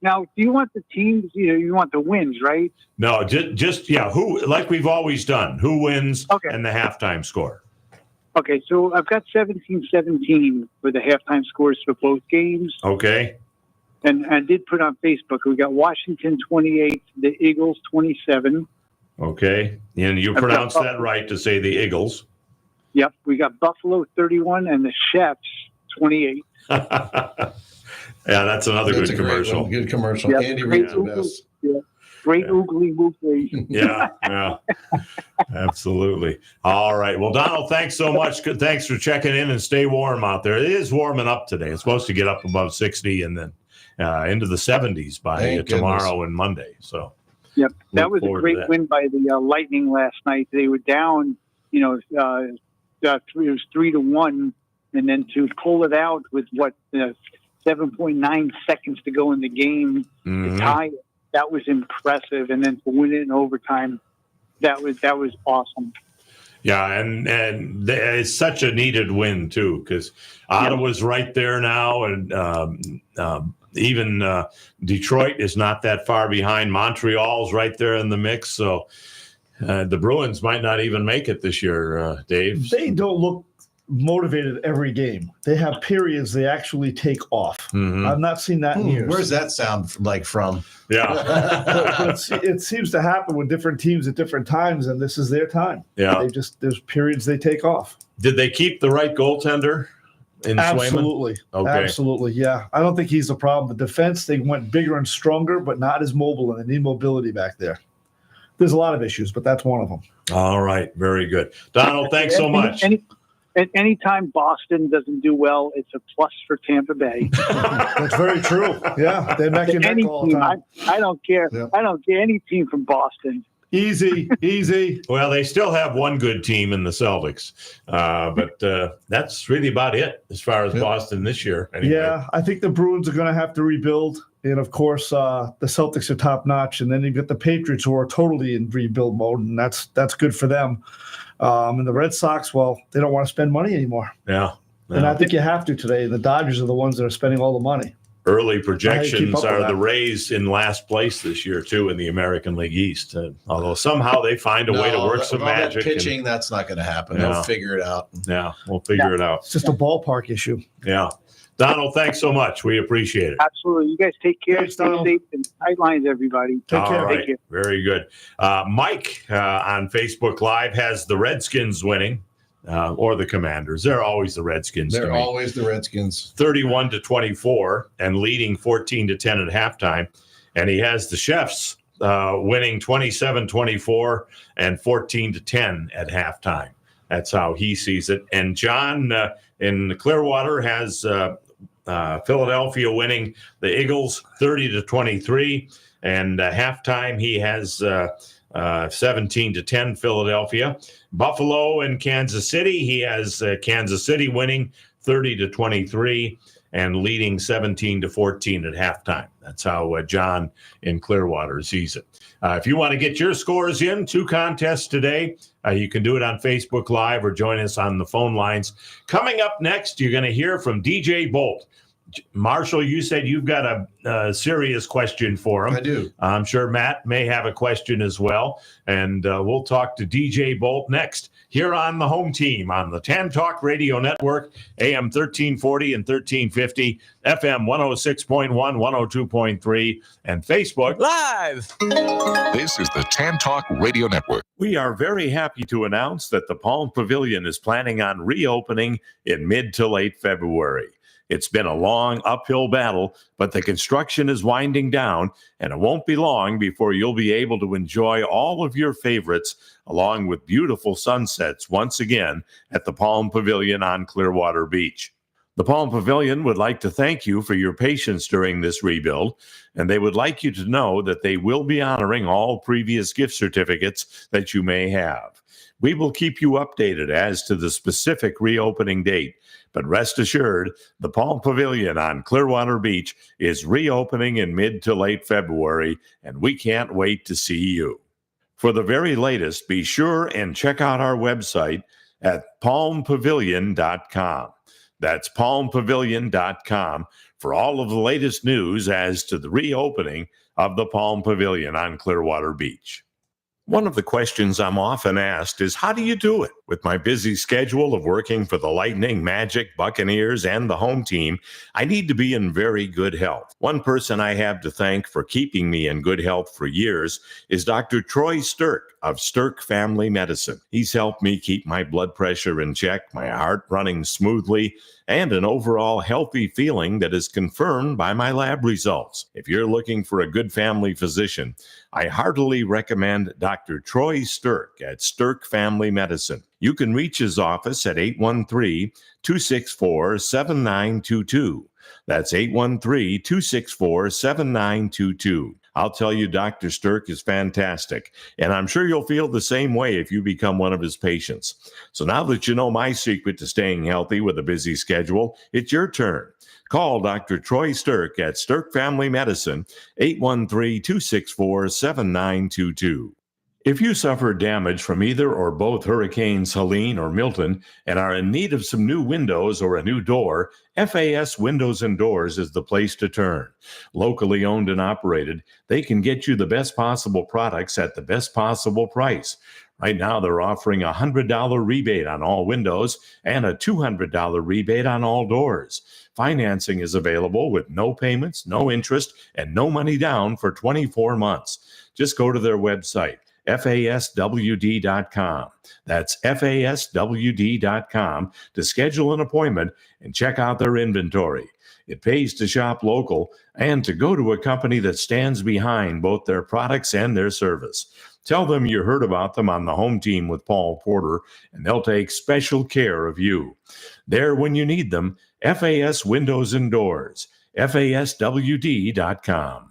Now, do you want the teams? You want the wins, right? No, just who, like we've always done, who wins and the halftime score. Okay, so I've got 17-17 for the halftime scores for both games. Okay. And I did put on Facebook, we got Washington 28, the Eagles 27. Okay. And you pronounced that right to say the Eagles. Yep. We got Buffalo 31 and the Chefs 28. Yeah, that's another good commercial. Good commercial. Yep. Andy Reid's the best. Yeah. Great oogly woogly. Yeah, absolutely. All right. Well, Donald, thanks so much. Thanks for checking in, and stay warm out there. It is warming up today. It's supposed to get up above 60 and then into the 70s by tomorrow and Monday. So, yep, that was a great win by the Lightning last night. They were down, it was 3-1, and then to pull it out with 7.9 seconds to go in the game to tie it. That was impressive, and then to win it in overtime, that was awesome. Yeah, and it's such a needed win too, because Ottawa's right there now, and even Detroit is not that far behind. Montreal's right there in the mix, so The Bruins might not even make it this year, Dave. They don't look motivated every game. They have periods they actually take off. Mhm. I've not seen that in years. Where's that sound like from? Yeah. But it seems to happen with different teams at different times, and this is their time. Yeah. There's periods they take off. Did they keep the right goaltender in Swayman? Absolutely. Okay. Absolutely. Yeah. I don't think he's a problem. The defense, they went bigger and stronger, but not as mobile, and they need mobility back there. There's a lot of issues, but that's one of them. All right. Very good. Donald, thanks so much. Anytime Boston doesn't do well, it's a plus for Tampa Bay. That's very true. Yeah. They're neck and neck Any all the team, time. I don't care. Yeah. I don't care any team from Boston. Easy. Well, they still have one good team in the Celtics, but that's really about it as far as Boston this year. Anyway. Yeah, I think the Bruins are going to have to rebuild. And, of course, the Celtics are top-notch. And then you've got the Patriots who are totally in rebuild mode, and that's good for them. And the Red Sox, well, they don't want to spend money anymore. Yeah. And I think you have to today. The Dodgers are the ones that are spending all the money. Early projections up with are that. the Rays in last place this year, too, in the American League East. Although somehow they find a way to work some all that magic. pitching, that's not going to happen. Yeah. They'll figure it out. Yeah, we'll figure it out. It's just a ballpark issue. Yeah. Donald, thanks so much. We appreciate it. Absolutely. You guys take care. Thanks, Stay Donald. safe and sidelines, everybody. Take All care. right. Thank you. Very good. Mike on Facebook Live has the Redskins winning, or the Commanders. They're always the Redskins. They're to me. always the Redskins. 31-24 and leading 14-10 at halftime. And he has the Chefs winning 27-24 and 14-10 at halftime. That's how he sees it. And John in Clearwater has Philadelphia winning the Eagles 30-23. And halftime, he has 17-10 Philadelphia. Buffalo and Kansas City, he has Kansas City winning 30-23 and leading 17-14 at halftime. That's how John in Clearwater sees it. If you want to get your scores in, 2 contests today. You can do it on Facebook Live or join us on the phone lines. Coming up next, you're going to hear from DJ Bolt. Marshall, you said you've got a serious question for him. I do. I'm sure Matt may have a question as well. And we'll talk to DJ Bolt next here on the home team on the Tan Talk Radio Network, AM 1340 and 1350, FM 106.1, 102.3, and Facebook Live. This is the Tan Talk Radio Network. We are very happy to announce that the Palm Pavilion is planning on reopening in mid to late February. It's been a long uphill battle, but the construction is winding down, and it won't be long before you'll be able to enjoy all of your favorites along with beautiful sunsets once again at the Palm Pavilion on Clearwater Beach. The Palm Pavilion would like to thank you for your patience during this rebuild, and they would like you to know that they will be honoring all previous gift certificates that you may have. We will keep you updated as to the specific reopening date, but rest assured, the Palm Pavilion on Clearwater Beach is reopening in mid to late February, and we can't wait to see you. For the very latest, be sure and check out our website at palmpavilion.com. That's palmpavilion.com for all of the latest news as to the reopening of the Palm Pavilion on Clearwater Beach. One of the questions I'm often asked is, how do you do it? With my busy schedule of working for the Lightning, Magic, Buccaneers, and the home team, I need to be in very good health. One person I have to thank for keeping me in good health for years is Dr. Troy Stirk of Stirk Family Medicine. He's helped me keep my blood pressure in check, my heart running smoothly, and an overall healthy feeling that is confirmed by my lab results. If you're looking for a good family physician, I heartily recommend Dr. Troy Stirk at Stirk Family Medicine. You can reach his office at 813-264-7922. That's 813-264-7922. I'll tell you, Dr. Stirk is fantastic, and I'm sure you'll feel the same way if you become one of his patients. So now that you know my secret to staying healthy with a busy schedule, it's your turn. Call Dr. Troy Stirk at Stirk Family Medicine, 813-264-7922. If you suffered damage from either or both Hurricanes Helene or Milton and are in need of some new windows or a new door, FAS Windows and Doors is the place to turn. Locally owned and operated, they can get you the best possible products at the best possible price. Right now, they're offering a $100 rebate on all windows and a $200 rebate on all doors. Financing is available with no payments, no interest, and no money down for 24 months. Just go to their website, faswd.com. That's faswd.com to schedule an appointment and check out their inventory. It pays to shop local and to go to a company that stands behind both their products and their service. Tell them you heard about them on the Home Team with Paul Porter, and they'll take special care of you. There when you need them, FAS Windows and Doors, faswd.com.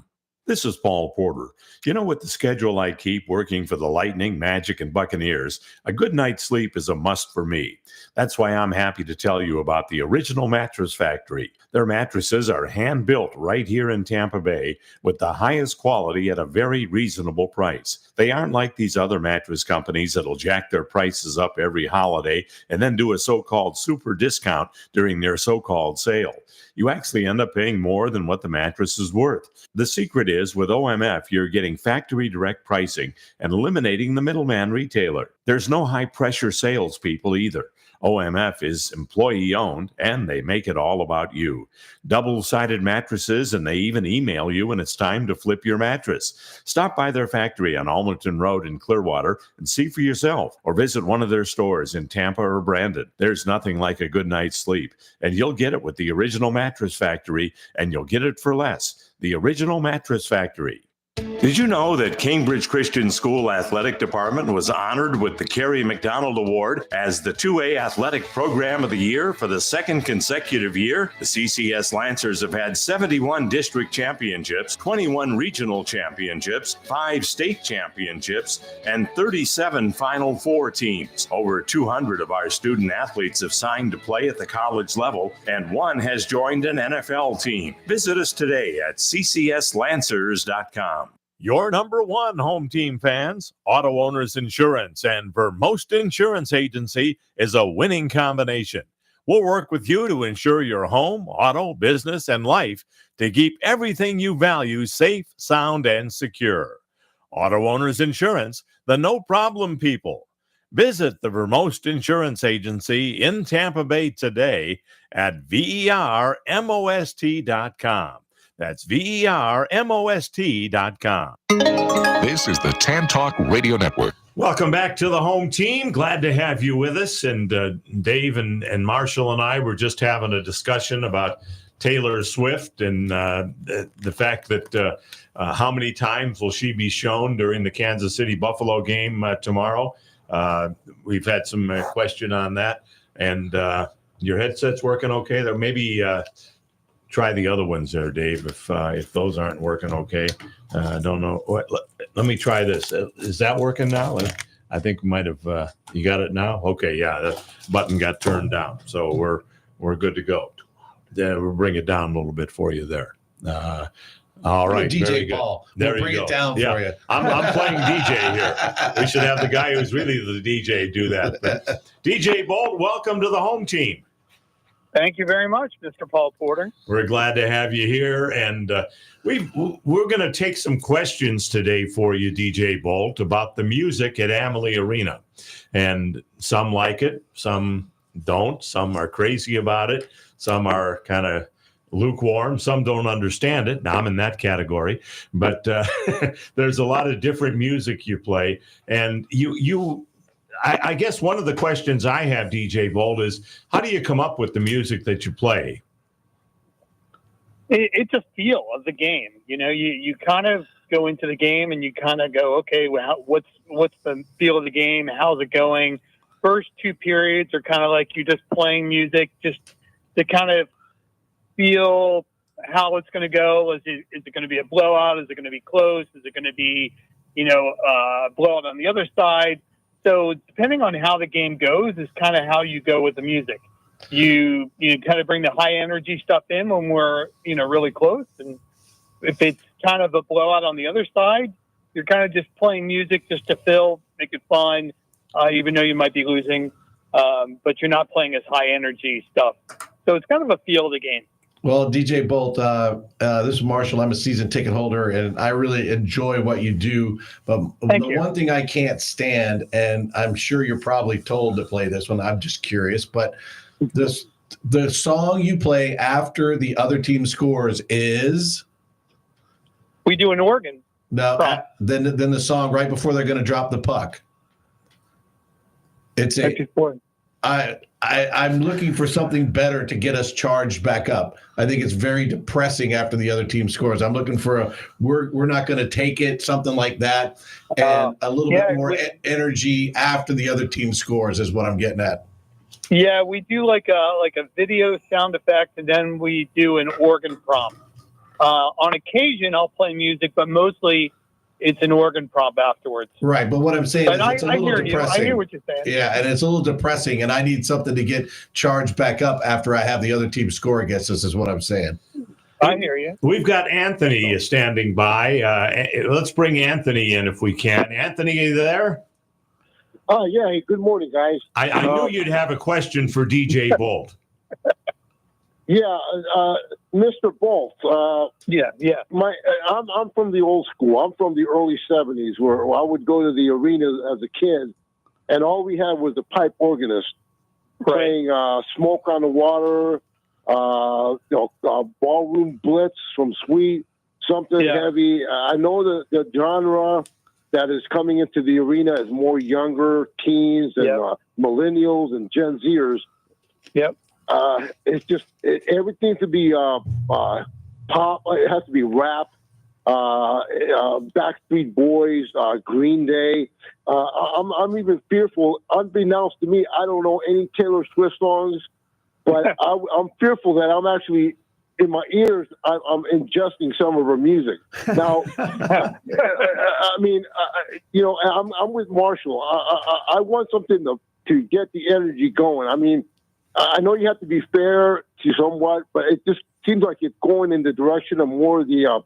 This is Paul Porter. You know, with the schedule I keep working for the Lightning, Magic, and Buccaneers, a good night's sleep is a must for me. That's why I'm happy to tell you about the Original Mattress Factory. Their mattresses are hand-built right here in Tampa Bay with the highest quality at a very reasonable price. They aren't like these other mattress companies that'll jack their prices up every holiday and then do a so-called super discount during their so-called sale. You actually end up paying more than what the mattress is worth. The secret is, with OMF, you're getting factory direct pricing and eliminating the middleman retailer. There's no high-pressure salespeople either. OMF is employee-owned, and they make it all about you. Double-sided mattresses, and they even email you when it's time to flip your mattress. Stop by their factory on Almerton Road in Clearwater and see for yourself, or visit one of their stores in Tampa or Brandon. There's nothing like a good night's sleep, and you'll get it with the Original Mattress Factory, and you'll get it for less. The Original Mattress Factory. Did you know that Cambridge Christian School Athletic Department was honored with the Kerry McDonald Award as the 2A Athletic Program of the Year for the second consecutive year? The CCS Lancers have had 71 district championships, 21 regional championships, 5 state championships, and 37 Final Four teams. Over 200 of our student athletes have signed to play at the college level, and one has joined an NFL team. Visit us today at ccslancers.com. Your number one Home Team fans, Auto Owners Insurance and Vermost Insurance Agency is a winning combination. We'll work with you to insure your home, auto, business, and life to keep everything you value safe, sound, and secure. Auto Owners Insurance, the no-problem people. Visit the Vermost Insurance Agency in Tampa Bay today at vermost.com. That's vermost.com. This is the Tan Talk Radio Network. Welcome back to the Home Team. Glad to have you with us. And Dave and Marshall and I were just having a discussion about Taylor Swift and the fact that how many times will she be shown during the Kansas City Buffalo game tomorrow? We've had some question on that. And your headset's working okay? There maybe try the other ones there, Dave, if those aren't working okay. I don't know. Let me try this. Is that working now? I think we might have. You got it now? Okay, yeah. The button got turned down, so we're good to go. We'll bring it down a little bit for you there. All right, DJ Paul. There we'll bring you go. it down for you. I'm playing DJ here. We should have the guy who's really the DJ do that. But DJ Bolt, welcome to the Home Team. Thank you very much, Mr. Paul Porter. We're glad to have you here, and we're going to take some questions today for you, DJ Bolt, about the music at Amalie Arena. And some like it, some don't. Some are crazy about it. Some are kind of lukewarm. Some don't understand it. Now, I'm in that category. But there's a lot of different music you play, and I guess one of the questions I have, DJ Bolt, is how do you come up with the music that you play? It's a feel of the game. You know, you kind of go into the game and you kind of go, okay, well, what's the feel of the game? How's it going? First 2 periods are kind of like you're just playing music just to kind of feel how it's going to go. Is it going to be a blowout? Is it going to be close? Is it going to be, blowout on the other side? So depending on how the game goes is kind of how you go with the music. You kind of bring the high energy stuff in when we're, really close. And if it's kind of a blowout on the other side, You're kind of just playing music just to fill, make it fun, even though you might be losing. But you're not playing as high energy stuff. So it's kind of a feel of the game. Well, DJ Bolt, this is Marshall. I'm a season ticket holder, and I really enjoy what you do. But one thing I can't stand, and I'm sure you're probably told to play this one, I'm just curious, but the song you play after the other team scores is? We do an organ. No, then the song right before they're going to drop the puck. It's I'm looking for something better to get us charged back up. I think it's very depressing after the other team scores. I'm looking for we're not going to take it, something like that, and a little bit more energy after the other team scores is what I'm getting at. Yeah, we do like a video sound effect, and then we do an organ prompt. On occasion, I'll play music, but mostly it's an organ prompt afterwards. Right, but what I'm saying is it's a little depressing. I hear what you're saying. Yeah, and it's a little depressing, and I need something to get charged back up after I have the other team score against us, is what I'm saying. I hear you. We've got Anthony standing by. Let's bring Anthony in if we can. Anthony, are you there? Oh, yeah. Hey, good morning, guys. I knew you'd have a question for DJ Bolt. Yeah, Mr. Bolt. Yeah. I'm from the old school. I'm from the early '70s, where I would go to the arena as a kid, and all we had was a pipe organist playing "Smoke on the Water," "Ballroom Blitz" from Sweet, something heavy. I know the genre that is coming into the arena is more younger teens and millennials and Gen Zers. Yep. It's just everything to be pop. It has to be rap. Backstreet Boys, Green Day. I'm even fearful. Unbeknownst to me, I don't know any Taylor Swift songs, but I'm fearful that I'm actually in my ears. I'm ingesting some of her music. Now, I mean, I'm with Marshall. I want something to get the energy going. I mean, I know you have to be fair to somewhat, but it just seems like it's going in the direction of more of the.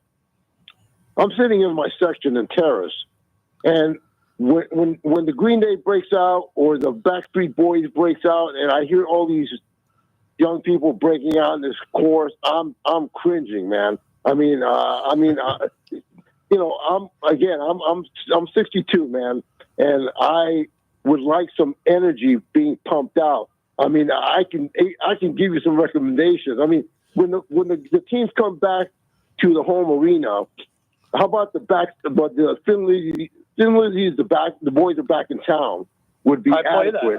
I'm sitting in my section in terrace, and when the Green Day breaks out or the Backstreet Boys breaks out, and I hear all these young people breaking out in this chorus, I'm cringing, man. I'm 62, man, and I would like some energy being pumped out. I mean, I can give you some recommendations. I mean, when the teams come back to the home arena, how about the Finley's the boys are back in town would be adequate.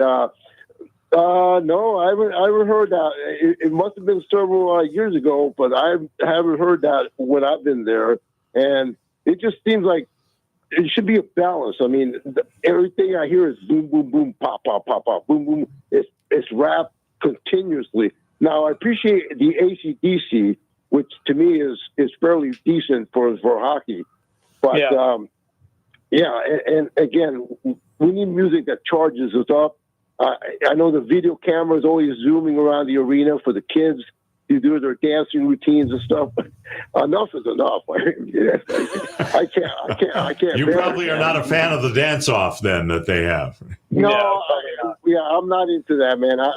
No, I haven't heard that. It must have been several years ago, but I haven't heard that when I've been there. And it just seems like it should be a balance. I mean, everything I hear is boom, boom, boom, pop, pop, pop, pop, boom, boom. It's rap continuously. Now, I appreciate the AC/DC, which to me is fairly decent for hockey. But, and again, we need music that charges us up. I know the video camera is always zooming around the arena for the kids to do their dancing routines and stuff. Enough is enough. I can't. You probably are not a fan of the dance-off then that they have. No, I'm not into that, man. I'd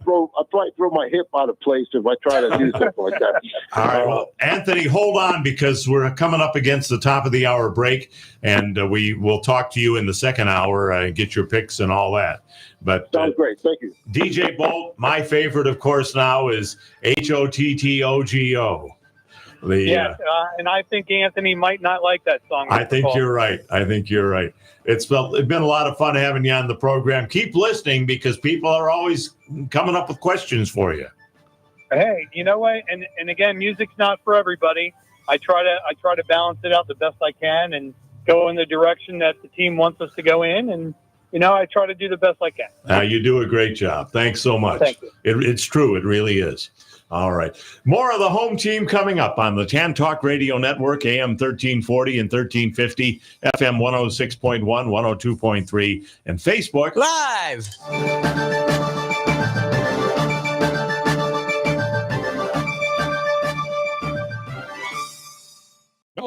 probably throw my hip out of place if I try to do something like that. All right, well, Anthony, hold on because we're coming up against the top of the hour break, and we will talk to you in the second hour and get your picks and all that. But sounds great. Thank you. DJ Bolt, my favorite, of course, now is HOTTOGO. And I think Anthony might not like that song. I think you're right. It's been a lot of fun having you on the program. Keep listening because people are always coming up with questions for you. Hey, you know what? And again, music's not for everybody. I try to balance it out the best I can and go in the direction that the team wants us to go in. And I try to do the best I can. You do a great job. Thanks so much. Thank you. It's true. It really is. All right. More of the home team coming up on the Tan Talk Radio Network, AM 1340 and 1350, FM 106.1, 102.3, and Facebook Live.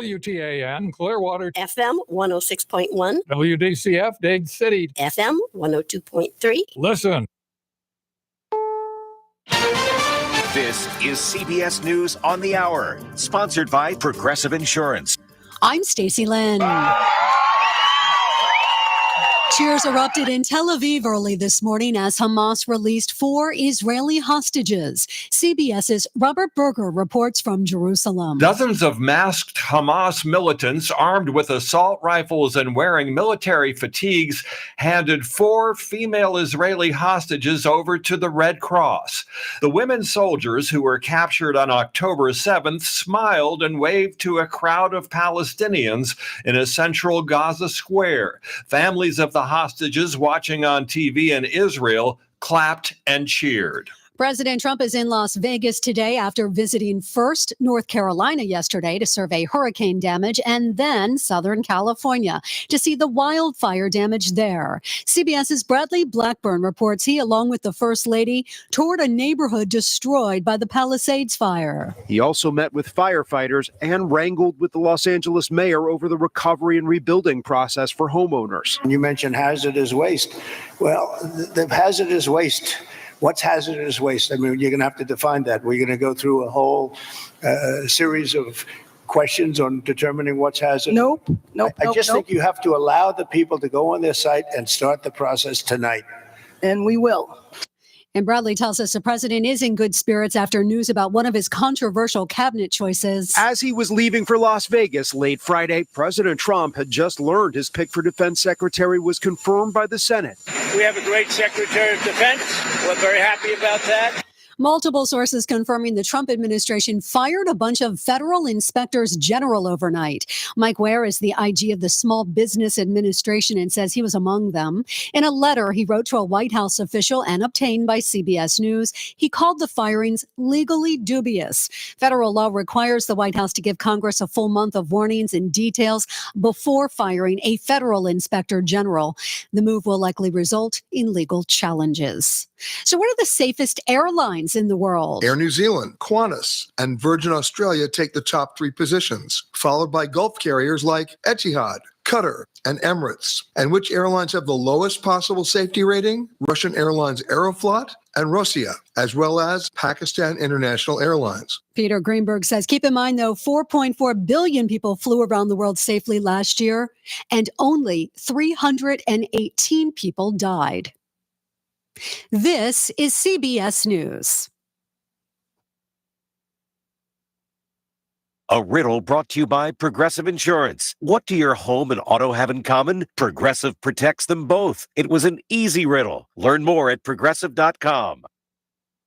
WTAN, Clearwater. FM 106.1. WDCF, Dade City. FM 102.3. Listen. This is CBS News on the Hour, sponsored by Progressive Insurance. I'm Stacey Lynn. Cheers erupted in Tel Aviv early this morning as Hamas released 4 Israeli hostages. CBS's Robert Berger reports from Jerusalem. Dozens of masked Hamas militants armed with assault rifles and wearing military fatigues handed 4 female Israeli hostages over to the Red Cross. The women soldiers who were captured on October 7th smiled and waved to a crowd of Palestinians in a central Gaza square. Families of the hostages watching on TV in Israel clapped and cheered. President Trump is in Las Vegas today after visiting first North Carolina yesterday to survey hurricane damage and then Southern California to see the wildfire damage there. CBS's Bradley Blackburn reports he, along with the First Lady, toured a neighborhood destroyed by the Palisades fire. He also met with firefighters and wrangled with the Los Angeles mayor over the recovery and rebuilding process for homeowners. You mentioned hazardous waste. Well, the hazardous waste. What's hazardous waste? I mean, you're going to have to define that. We're going to go through a whole series of questions on determining what's hazardous. Nope. I just think you have to allow the people to go on their site and start the process tonight. And we will. And Bradley tells us the president is in good spirits after news about one of his controversial cabinet choices. As he was leaving for Las Vegas late Friday, President Trump had just learned his pick for defense secretary was confirmed by the Senate. We have a great Secretary of Defense. We're very happy about that. Multiple sources confirming the Trump administration fired a bunch of federal inspectors general overnight. Mike Ware is the IG of the Small Business Administration and says he was among them. In a letter he wrote to a White House official and obtained by CBS News, he called the firings legally dubious. Federal law requires the White House to give Congress a full month of warnings and details before firing a federal inspector general. The move will likely result in legal challenges. So what are the safest airlines in the world? Air New Zealand, Qantas, and Virgin Australia take the top 3 positions, followed by Gulf carriers like Etihad, Qatar, and Emirates. And which airlines have the lowest possible safety rating? Russian Airlines Aeroflot and Rossiya, as well as Pakistan International Airlines. Peter Greenberg says, keep in mind, though, 4.4 billion people flew around the world safely last year, and only 318 people died. This is CBS News. A riddle brought to you by Progressive Insurance. What do your home and auto have in common? Progressive protects them both. It was an easy riddle. Learn more at progressive.com.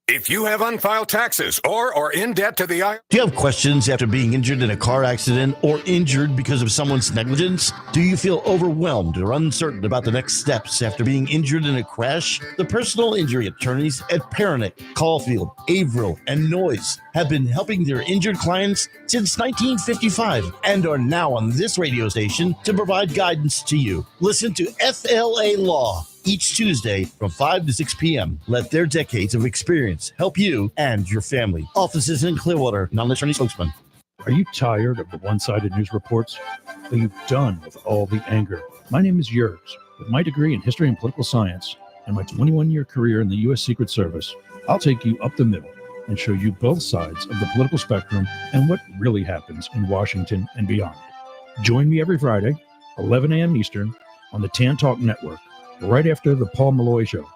If you have unfiled taxes or are in debt to the IRS. Do you have questions after being injured in a car accident or injured because of someone's negligence? Do you feel overwhelmed or uncertain about the next steps after being injured in a crash? The personal injury attorneys at Peronic, Caulfield, Averill, and Noyes have been helping their injured clients since 1955 and are now on this radio station to provide guidance to you. Listen to FLA Law each Tuesday from 5 to 6 p.m. Let their decades of experience help you and your family. Offices in Clearwater, non-attorney spokesman. Are you tired of the one-sided news reports? Are you done with all the anger? My name is Yurs. With my degree in history and political science and my 21-year career in the U.S. Secret Service, I'll take you up the middle and show you both sides of the political spectrum and what really happens in Washington and beyond. Join me every Friday, 11 a.m. Eastern, on the TAN Talk Network, right after the Paul Malloy Show.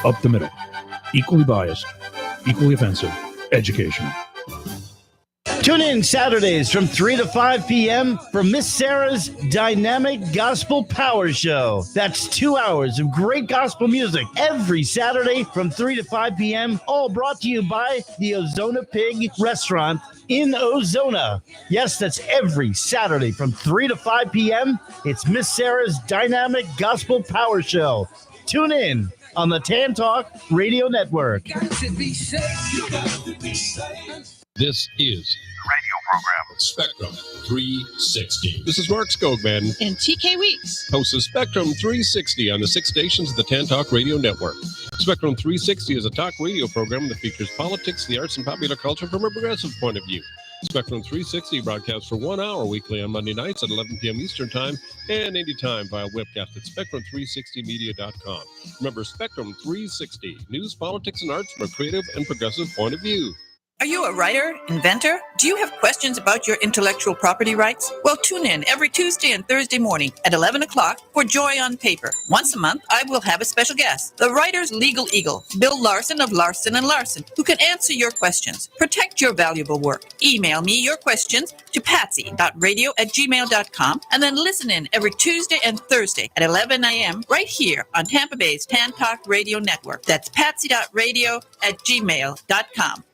Up the middle. Equally biased, equally offensive, education. Tune in Saturdays from 3 to 5 p.m. for Miss Sarah's Dynamic Gospel Power Show. That's 2 hours of great gospel music every Saturday from 3 to 5 p.m. All brought to you by the Ozona Pig Restaurant in Ozona. Yes, that's every Saturday from 3 to 5 p.m. It's Miss Sarah's Dynamic Gospel Power Show. Tune in on the Tan Talk Radio Network. This is radio program Spectrum 360. This is Mark Skogman and TK Weeks. Hosts of Spectrum 360 on the 6 stations of the Tan Talk Radio Network. Spectrum 360 is a talk radio program that features politics, the arts, and popular culture from a progressive point of view. Spectrum 360 broadcasts for 1 hour weekly on Monday nights at 11 p.m. Eastern Time and anytime via webcast at Spectrum360media.com. Remember, Spectrum 360, news, politics, and arts from a creative and progressive point of view. Are you a writer, inventor? Do you have questions about your intellectual property rights? Well, tune in every Tuesday and Thursday morning at 11 o'clock for Joy on Paper. Once a month, I will have a special guest, the writer's legal eagle, Bill Larson of Larson & Larson, who can answer your questions. Protect your valuable work. Email me your questions to patsy.radio@gmail.com and then listen in every Tuesday and Thursday at 11 a.m. right here on Tampa Bay's Tan Talk Radio Network. That's patsy.radio@gmail.com.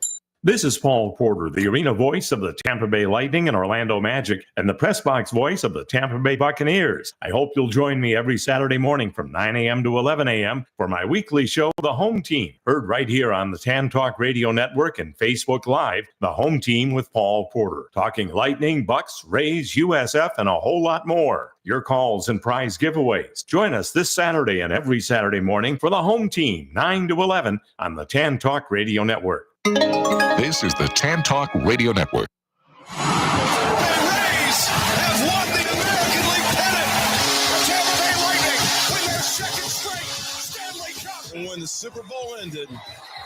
This is Paul Porter, the arena voice of the Tampa Bay Lightning and Orlando Magic, and the press box voice of the Tampa Bay Buccaneers. I hope you'll join me every Saturday morning from 9 a.m. to 11 a.m. for my weekly show, The Home Team, heard right here on the Tan Talk Radio Network and Facebook Live, The Home Team with Paul Porter, talking Lightning, Bucks, Rays, USF, and a whole lot more. Your calls and prize giveaways. Join us this Saturday and every Saturday morning for The Home Team, 9 to 11 on the Tan Talk Radio Network. This is the Tan Talk Radio Network. When the Super Bowl ended,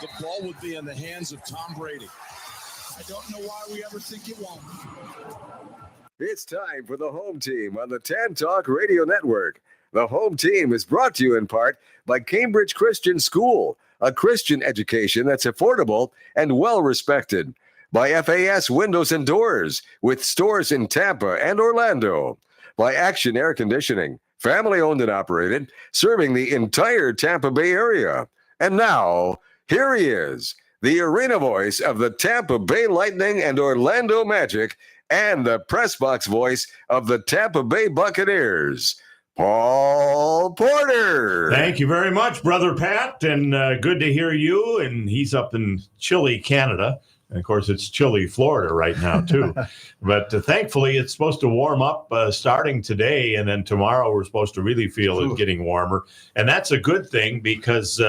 the ball would be in the hands of Tom Brady. I don't know why we ever think it won't. It's time for the Home Team on the Tan Talk Radio Network. The Home Team is brought to you in part by Cambridge Christian School, a Christian education that's affordable and well-respected. By FAS Windows and Doors, with stores in Tampa and Orlando. By Action Air Conditioning, family-owned and operated, serving the entire Tampa Bay area. And now, here he is, the arena voice of the Tampa Bay Lightning and Orlando Magic, and the press box voice of the Tampa Bay Buccaneers, Paul Porter. Thank you very much, Brother Pat, and good to hear you. And he's up in chilly Canada. And of course, it's chilly Florida right now, too. But thankfully, it's supposed to warm up starting today. And then tomorrow, we're supposed to really feel it getting warmer. And that's a good thing because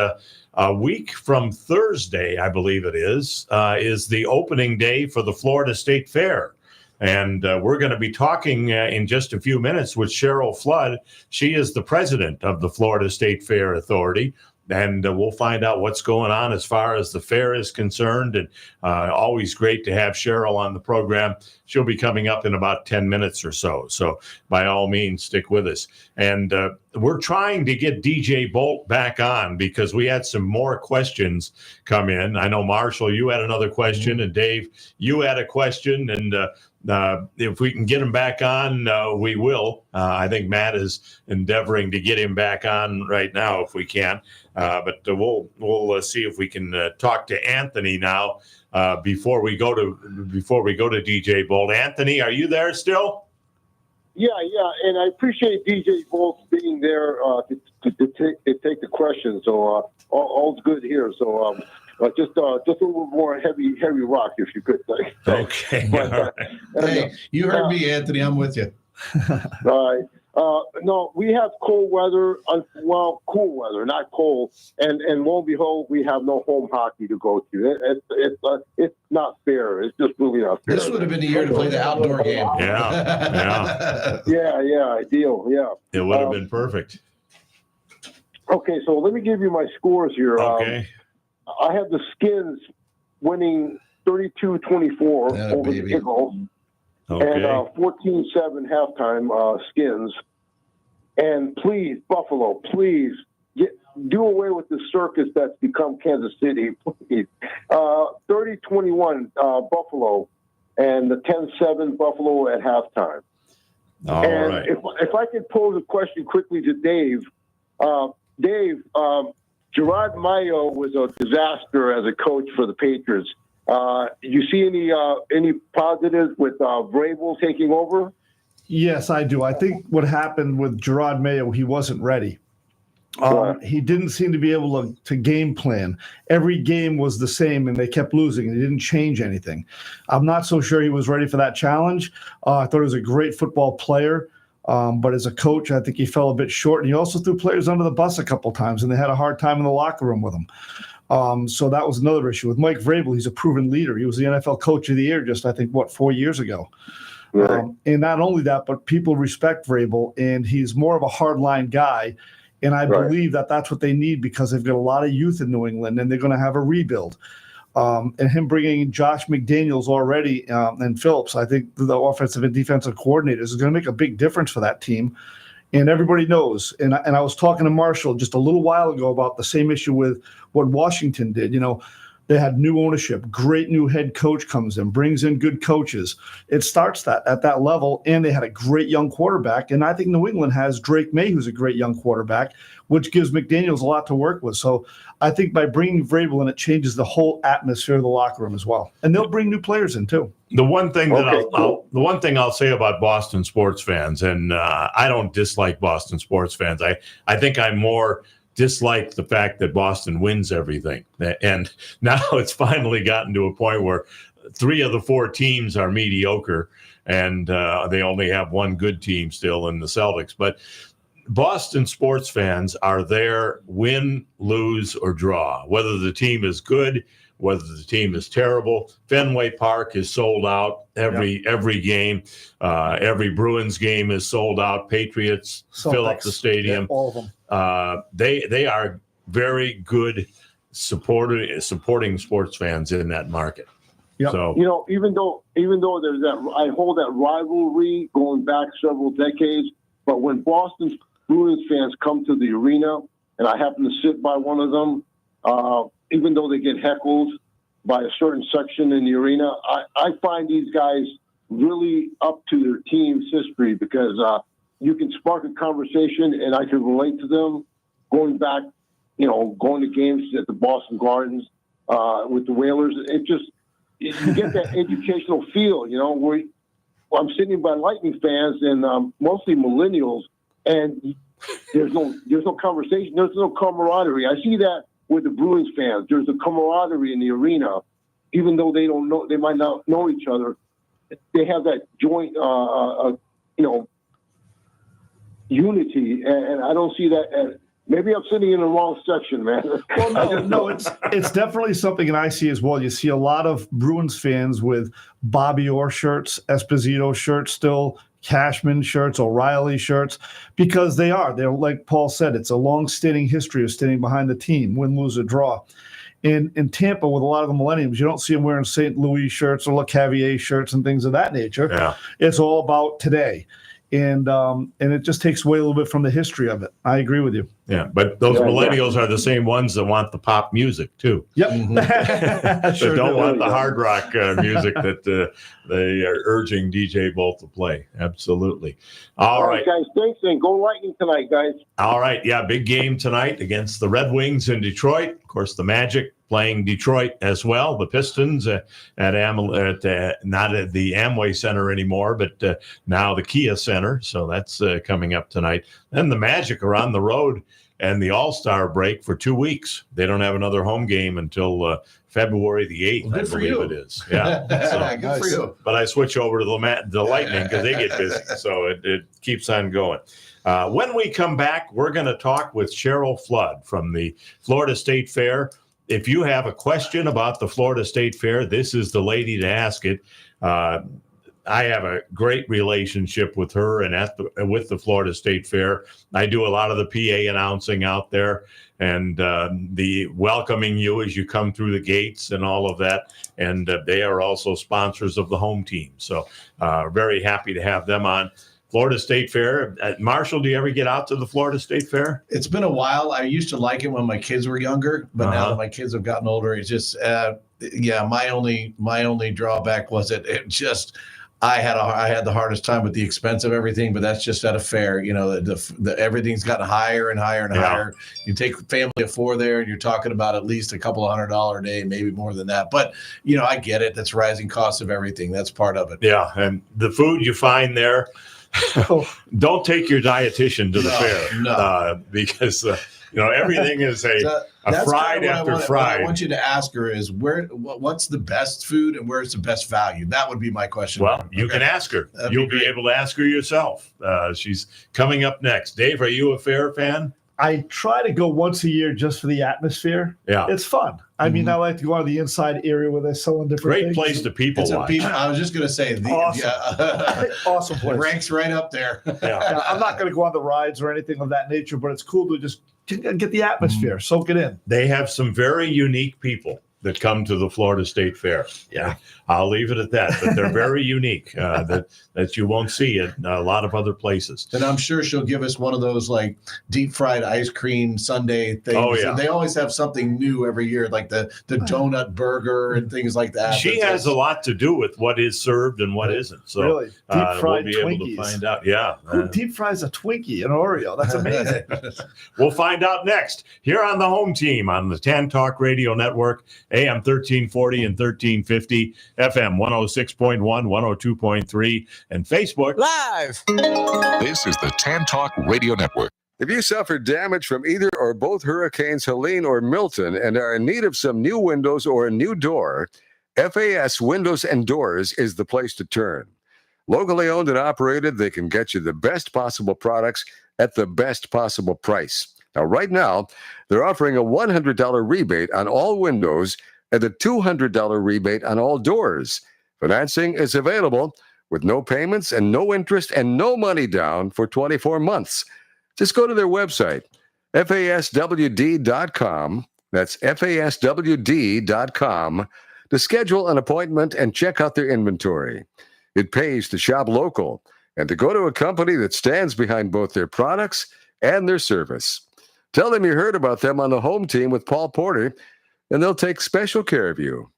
a week from Thursday, I believe it is the opening day for the Florida State Fair. And we're going to be talking in just a few minutes with Cheryl Flood. She is the president of the Florida State Fair Authority. And we'll find out what's going on as far as the fair is concerned. And always great to have Cheryl on the program. She'll be coming up in about 10 minutes or so. So by all means, stick with us. And we're trying to get DJ Bolt back on because we had some more questions come in. I know, Marshall, you had another question. And Dave, you had a question. And if we can get him back on, we will. I think Matt is endeavoring to get him back on right now if we can. But we'll see if we can talk to Anthony now before we go to DJ Bolt. Anthony, are you there still? Yeah, and I appreciate DJ Bolt being there to take the questions. So all's good here. So just a little more heavy rock, if you could say. Okay. Hey, you heard me, Anthony. I'm with you. All right. No, we have cold weather. Cool weather, not cold. And lo and behold, we have no home hockey to go to. It's not fair. It's just really not fair. This would have been the year to play the outdoor game. Yeah. Yeah, ideal. Yeah. It would have been perfect. Okay, so let me give you my scores here. Okay. I have the Skins winning 32-24 over the Eagles. Okay. And 14-7 halftime Skins. And please, Buffalo, please do away with the circus that's become Kansas City. Please. 30-21 Buffalo, and the 10-7 Buffalo at halftime. All right. If I could pose a question quickly to Dave. Dave, Gerard Mayo was a disaster as a coach for the Patriots. You see any positives with Vrabel taking over? Yes, I do. I think what happened with Gerard Mayo, he wasn't ready. He didn't seem to be able to game plan. Every game was the same, and they kept losing, and he didn't change anything. I'm not so sure he was ready for that challenge. I thought he was a great football player, but as a coach, I think he fell a bit short. And he also threw players under the bus a couple times, and they had a hard time in the locker room with him. So that was another issue. With Mike Vrabel, he's a proven leader. He was the NFL Coach of the Year just, I think, 4 years ago. Right. And not only that, but people respect Vrabel, and he's more of a hardline guy. And I believe that that's what they need because they've got a lot of youth in New England, and they're going to have a rebuild. And him bringing in Josh McDaniels already and Phillips, I think the offensive and defensive coordinators is going to make a big difference for that team. And everybody knows. And I was talking to Marshall just a little while ago about the same issue with what Washington did. You know, they had new ownership, great new head coach comes in, brings in good coaches. It starts that at that level, and they had a great young quarterback. And I think New England has Drake May, who's a great young quarterback, which gives McDaniels a lot to work with. So I think by bringing Vrabel in, it changes the whole atmosphere of the locker room as well. And they'll bring new players in too. The one thing I'll say about Boston sports fans, and I don't dislike Boston sports fans. I think I more dislike the fact that Boston wins everything. And now it's finally gotten to a point where 3 of the 4 teams are mediocre, and they only have one good team still in the Celtics. But Boston sports fans are there, win, lose, or draw, whether the team is good, whether the team is terrible. Fenway Park is sold out every game. Every Bruins game is sold out. Patriots fill up the stadium. All of them. They are very good supporting sports fans in that market. Yep. So You know, even though there's that, I hold that rivalry going back several decades. But when Boston Bruins fans come to the arena, and I happen to sit by one of them, even though they get heckled by a certain section in the arena, I find these guys really up to their team's history because you can spark a conversation, and I can relate to them going back, going to games at the Boston Gardens with the Whalers. You get that educational feel, where I'm sitting by Lightning fans and mostly millennials, and there's no conversation, there's no camaraderie. I see that with the Bruins fans. There's a camaraderie in the arena, even though they might not know each other. They have that joint, unity, and I don't see that. Maybe I'm sitting in the wrong section, man. Well, no, it's definitely something that I see as well. You see a lot of Bruins fans with Bobby Orr shirts, Esposito shirts still, Cashman shirts, O'Reilly shirts, because they're like Paul said, it's a long-standing history of standing behind the team, win, lose, or draw. In Tampa, with a lot of the millennials, you don't see them wearing St. Louis shirts or Le Cavier shirts and things of that nature. Yeah. It's all about today. And it just takes away a little bit from the history of it. I agree with you. Yeah, but those millennials are the same ones that want the pop music too. Yep. That don't want the hard rock music that they are urging DJ Bolt to play. Absolutely. All right, guys. Thanks, and go Lightning tonight, guys. All right. Yeah, big game tonight against the Red Wings in Detroit. Of course, the Magic playing Detroit as well. The Pistons not at the Amway Center anymore, but now the Kia Center. So that's coming up tonight. Then the Magic are on the road and the All-Star break for 2 weeks. They don't have another home game until February the 8th, Well, I believe it is. Yeah. Good for you. But I switch over to the Lightning because they get busy. So it keeps on going. When we come back, we're going to talk with Cheryl Flood from the Florida State Fair. If you have a question about the Florida State Fair, this is the lady to ask it. I have a great relationship with her and with the Florida State Fair. I do a lot of the PA announcing out there and the welcoming you as you come through the gates and all of that. And they are also sponsors of the home team. So very happy to have them on. Florida State Fair. Marshall, do you ever get out to the Florida State Fair? It's been a while. I used to like it when my kids were younger, but now that my kids have gotten older, it's just, my only drawback was I had the hardest time with the expense of everything, but that's just at a fair. Everything's gotten higher and higher and higher. You take a family of 4 there, and you're talking about at least a couple of $100 a day, maybe more than that. But I get it. That's rising costs of everything. That's part of it. Yeah, and the food you find there. Don't take your dietitian to the fair because everything is a fried after fried. What I want you to ask her is what's the best food and where's the best value? That would be my question. Well, you can ask her. You'll be able to ask her yourself. She's coming up next. Dave, are you a fair fan? I try to go once a year just for the atmosphere. Yeah. It's fun. I mean, I like to go on the inside area where they're selling different Great things. place to people watch. I was just going to say, Awesome place. Ranks right up there. Yeah, I'm not going to go on the rides or anything of that nature, but it's cool to just get the atmosphere, soak it in. They have some very unique people that come to the Florida State Fair. Yeah. I'll leave it at that. But they're very unique that you won't see at a lot of other places. And I'm sure she'll give us one of those like deep fried ice cream sundae things. Oh, yeah. And they always have something new every year, like the donut burger and things like that. She has a lot to do with what is served and what isn't. So Really? Deep fried we'll be able to find out. Yeah. Who deep fries a Twinkie, an Oreo? That's amazing. We'll find out next here on the home team on the TAN Talk Radio Network, AM 1340 and 1350, FM 106.1, 102.3, and Facebook Live. This is the TAN Talk Radio Network. If you suffered damage from either or both hurricanes Helene or Milton and are in need of some new windows or a new door, FAS Windows and Doors is the place to turn. Locally owned and operated, they can get you the best possible products at the best possible price. Now, right now, they're offering a $100 rebate on all windows and a $200 rebate on all doors. Financing is available with no payments and no interest and no money down for 24 months. Just go to their website, faswd.com. That's faswd.com to schedule an appointment and check out their inventory. It pays to shop local and to go to a company that stands behind both their products and their service. Tell them you heard about them on the home team with Paul Porter, and they'll take special care of you.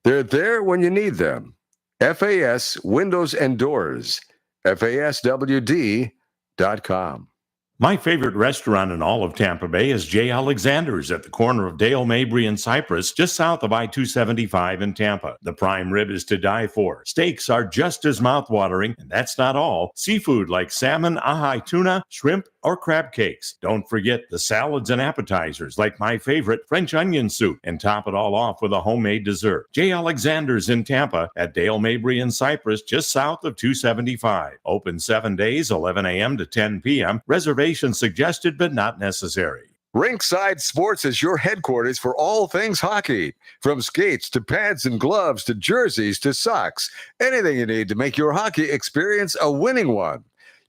They're there when you need them. FAS Windows and Doors, faswd.com. My favorite restaurant in all of Tampa Bay is J. Alexander's at the corner of Dale, Mabry, and Cypress, just south of I-275 in Tampa. The prime rib is to die for. Steaks are just as mouthwatering, and that's not all. Seafood like salmon, ahi tuna, shrimp, or crab cakes. Don't forget the salads and appetizers like my favorite French onion soup, and top it all off with a homemade dessert. J. Alexander's in Tampa at Dale, Mabry, and Cypress, just south of 275. Open 7 days, 11 a.m. to 10 p.m. Reservation suggested but not necessary. Rinkside Sports is your headquarters for all things hockey. From skates to pads and gloves to jerseys to socks. Anything you need to make your hockey experience a winning one.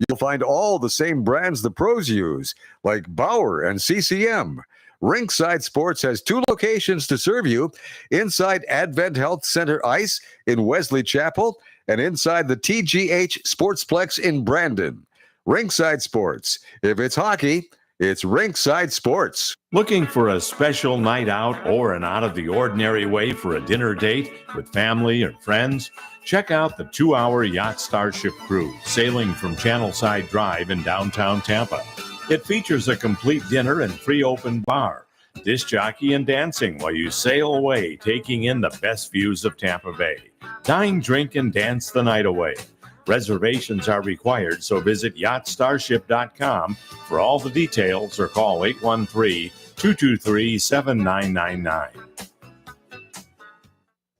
You'll find all the same brands the pros use, like Bauer and CCM. Rinkside Sports has 2 locations to serve you, inside Advent Health Center Ice in Wesley Chapel and inside the TGH Sportsplex in Brandon. Rinkside Sports. If it's hockey, it's Rinkside Sports. Looking for a special night out or an out-of-the-ordinary way for a dinner date with family or friends? Check out the 2-hour Yacht Starship Cruise sailing from Channelside Drive in downtown Tampa. It features a complete dinner and free open bar, disc jockey and dancing while you sail away, taking in the best views of Tampa Bay. Dine, drink, and dance the night away. Reservations are required, so visit yachtstarship.com for all the details or call 813-223-7999.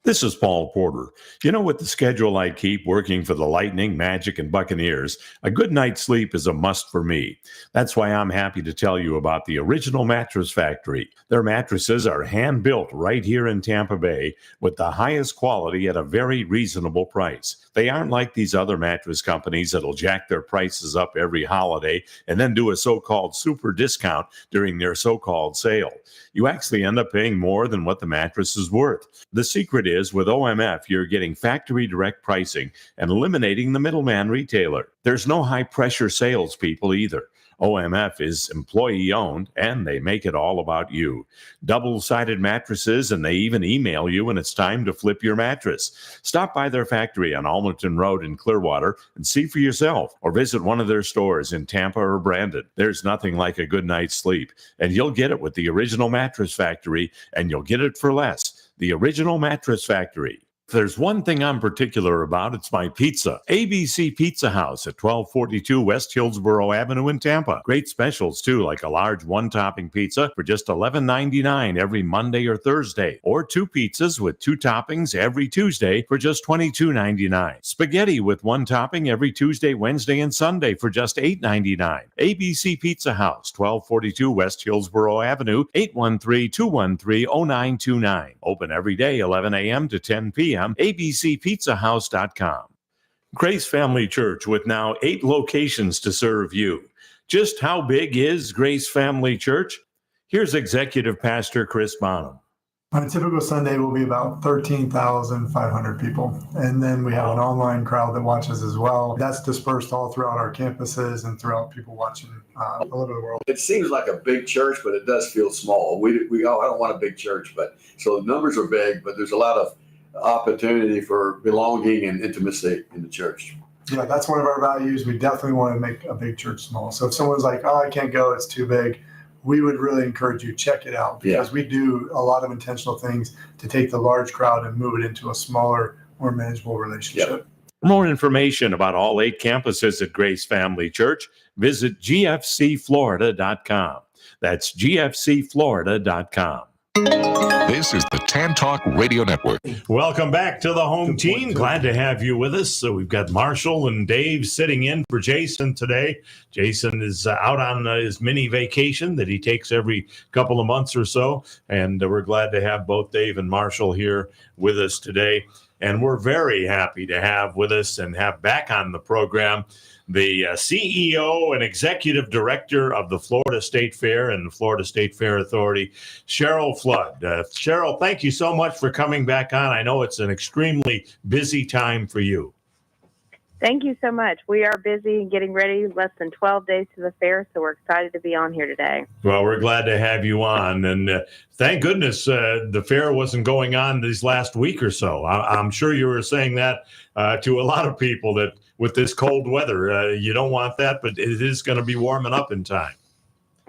This is Paul Porter. You know, with the schedule I keep working for the Lightning, Magic, and Buccaneers, a good night's sleep is a must for me. That's why I'm happy to tell you about the Original Mattress Factory. Their mattresses are hand-built right here in Tampa Bay with the highest quality at a very reasonable price. They aren't like these other mattress companies that'll jack their prices up every holiday and then do a so-called super discount during their so-called sale. You actually end up paying more than what the mattress is worth. The secret is with OMF, you're getting factory direct pricing and eliminating the middleman retailer. There's no high-pressure salespeople either. OMF is employee-owned, and they make it all about you. Double-sided mattresses, and they even email you when it's time to flip your mattress. Stop by their factory on Almerton Road in Clearwater and see for yourself, or visit one of their stores in Tampa or Brandon. There's nothing like a good night's sleep, and you'll get it with the Original Mattress Factory, and you'll get it for less. The Original Mattress Factory. If there's one thing I'm particular about, it's my pizza. ABC Pizza House at 1242 West Hillsborough Avenue in Tampa. Great specials, too, like a large one-topping pizza for just $11.99 every Monday or Thursday, or 2 pizzas with 2 toppings every Tuesday for just $22.99. Spaghetti with 1 topping every Tuesday, Wednesday, and Sunday for just $8.99. ABC Pizza House, 1242 West Hillsborough Avenue, 813-213-0929. Open every day, 11 a.m. to 10 p.m. abcpizzahouse.com. Grace Family Church with now 8 locations to serve you. Just how big is Grace Family Church? Here's Executive Pastor Chris Bonham. On a typical Sunday will be about 13,500 people. And then we have an online crowd that watches as well. That's dispersed all throughout our campuses and throughout people watching all over the world. It seems like a big church, but it does feel small. I don't want a big church, but so the numbers are big, but there's a lot of opportunity for belonging and intimacy in the church. Yeah, that's one of our values. We definitely want to make a big church small. So if someone's like, oh, I can't go, it's too big, we would really encourage you check it out, because we do a lot of intentional things to take the large crowd and move it into a smaller, more manageable relationship. For more information about all 8 campuses at Grace Family Church, visit gfcflorida.com. That's gfcflorida.com. This is the Tan Talk Radio Network. Welcome back to the home team. Glad to have you with us. So we've got Marshall and Dave sitting in for Jason today. Jason is out on his mini vacation that he takes every couple of months or so. And we're glad to have both Dave and Marshall here with us today. And we're very happy to have with us and have back on the program the CEO and Executive Director of the Florida State Fair and the Florida State Fair Authority, Cheryl Flood. Cheryl, thank you so much for coming back on. I know it's an extremely busy time for you. Thank you so much. We are busy and getting ready, less than 12 days to the fair, so we're excited to be on here today. Well, we're glad to have you on. And thank goodness the fair wasn't going on this last week or so. I'm sure you were saying that to a lot of people, that with this cold weather, you don't want that, but it is going to be warming up in time.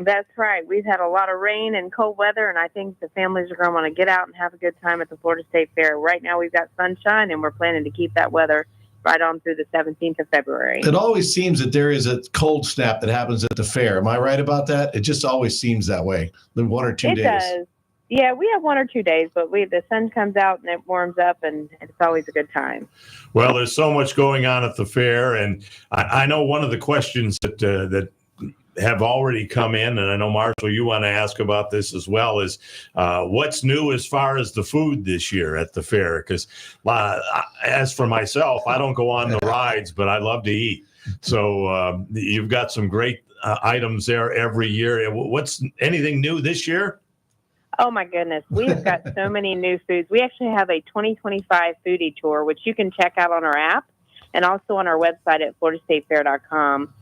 That's right. We've had a lot of rain and cold weather, and I think the families are going to want to get out and have a good time at the Florida State Fair. Right now we've got sunshine, and we're planning to keep that weather right on through the 17th of February. It always seems that there is a cold snap that happens at the fair. Am I right about that? It just always seems that way, the 1 or 2 days. It does. Yeah, we have 1 or 2 days, but the sun comes out and it warms up, and it's always a good time. Well, there's so much going on at the fair, and I know one of the questions that have already come in, and I know, Marshall, you want to ask about this as well, is what's new as far as the food this year at the fair? Because as for myself, I don't go on the rides, but I love to eat. So you've got some great items there every year. What's anything new this year? Oh, my goodness. We have got so many new foods. We actually have a 2025 foodie tour, which you can check out on our app and also on our website at floridastatefair.com.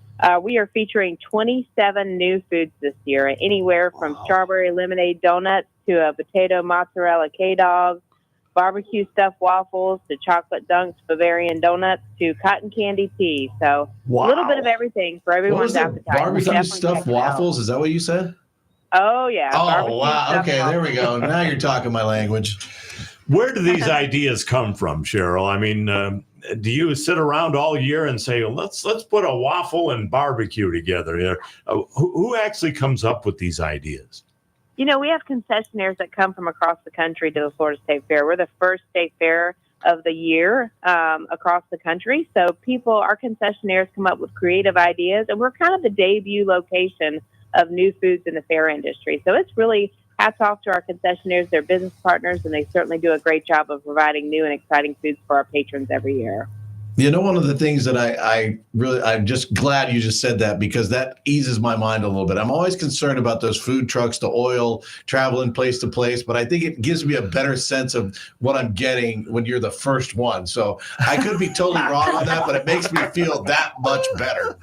We are featuring 27 new foods this year, anywhere from strawberry lemonade donuts to a potato mozzarella K-Dog, barbecue stuffed waffles to chocolate dunks Bavarian donuts to cotton candy tea. So a little bit of everything for everyone's appetite. Barbecue stuffed waffles? Is that what you said? Oh, yeah. Oh, wow. Okay, there we go. Now you're talking my language. Where do these ideas come from, Cheryl? I mean, do you sit around all year and say, well, let's put a waffle and barbecue together? Who actually comes up with these ideas? You know, we have concessionaires that come from across the country to the Florida State Fair. We're the first state fair of the year across the country. So our concessionaires come up with creative ideas, and we're kind of the debut location of new foods in the fair industry. So it's really hats off to our concessionaires, their business partners, and they certainly do a great job of providing new and exciting foods for our patrons every year. You know, one of the things that I'm just glad you just said that, because that eases my mind a little bit. I'm always concerned about those food trucks, the oil, traveling place to place, but I think it gives me a better sense of what I'm getting when you're the first one. So I could be totally wrong on that, but it makes me feel that much better.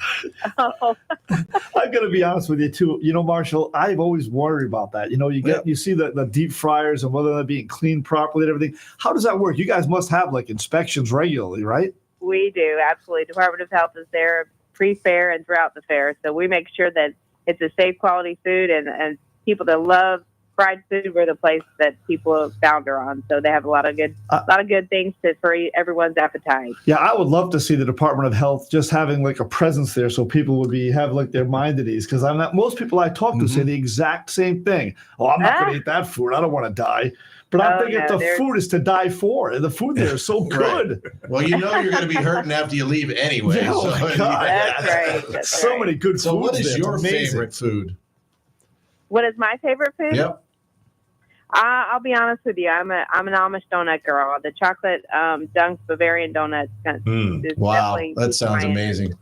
Oh. I'm going to be honest with you too. You know, Marshall, I've always worried about that. You know, you see the deep fryers and whether they're being cleaned properly and everything. How does that work? You guys must have like inspections regularly, right? We do, absolutely. Department of Health is there pre-fair and throughout the fair. So we make sure that it's a safe quality food, and people that love fried food, we're the place that people have found her on. So they have a lot of good things for everyone's appetite. Yeah, I would love to see the Department of Health just having like a presence there, so people would have like their mind at ease. Because most people I talk to say the exact same thing. Oh, I'm not going to eat that food. I don't want to die. But I'm thinking the food is to die for. The food there is so good. Well, you're going to be hurting after you leave anyway. Oh, my God. That's right. That's so right. many good foods. So what is there. your It's amazing. favorite food? What is my favorite food? Yep. I'll be honest with you. I'm an Amish donut girl. The chocolate Dunk's Bavarian donuts. Wow, that sounds amazing.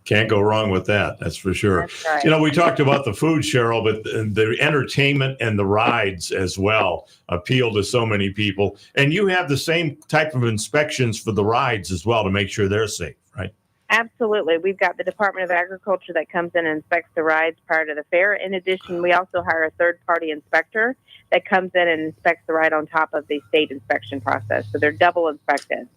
Can't go wrong with that. That's for sure. That's right. We talked about the food, Cheryl, but the entertainment and the rides as well appeal to so many people. And you have the same type of inspections for the rides as well to make sure they're safe, right? Absolutely. We've got the Department of Agriculture that comes in and inspects the rides prior to the fair. In addition, we also hire a third-party inspector that comes in and inspects the ride on top of the state inspection process. So they're double inspected.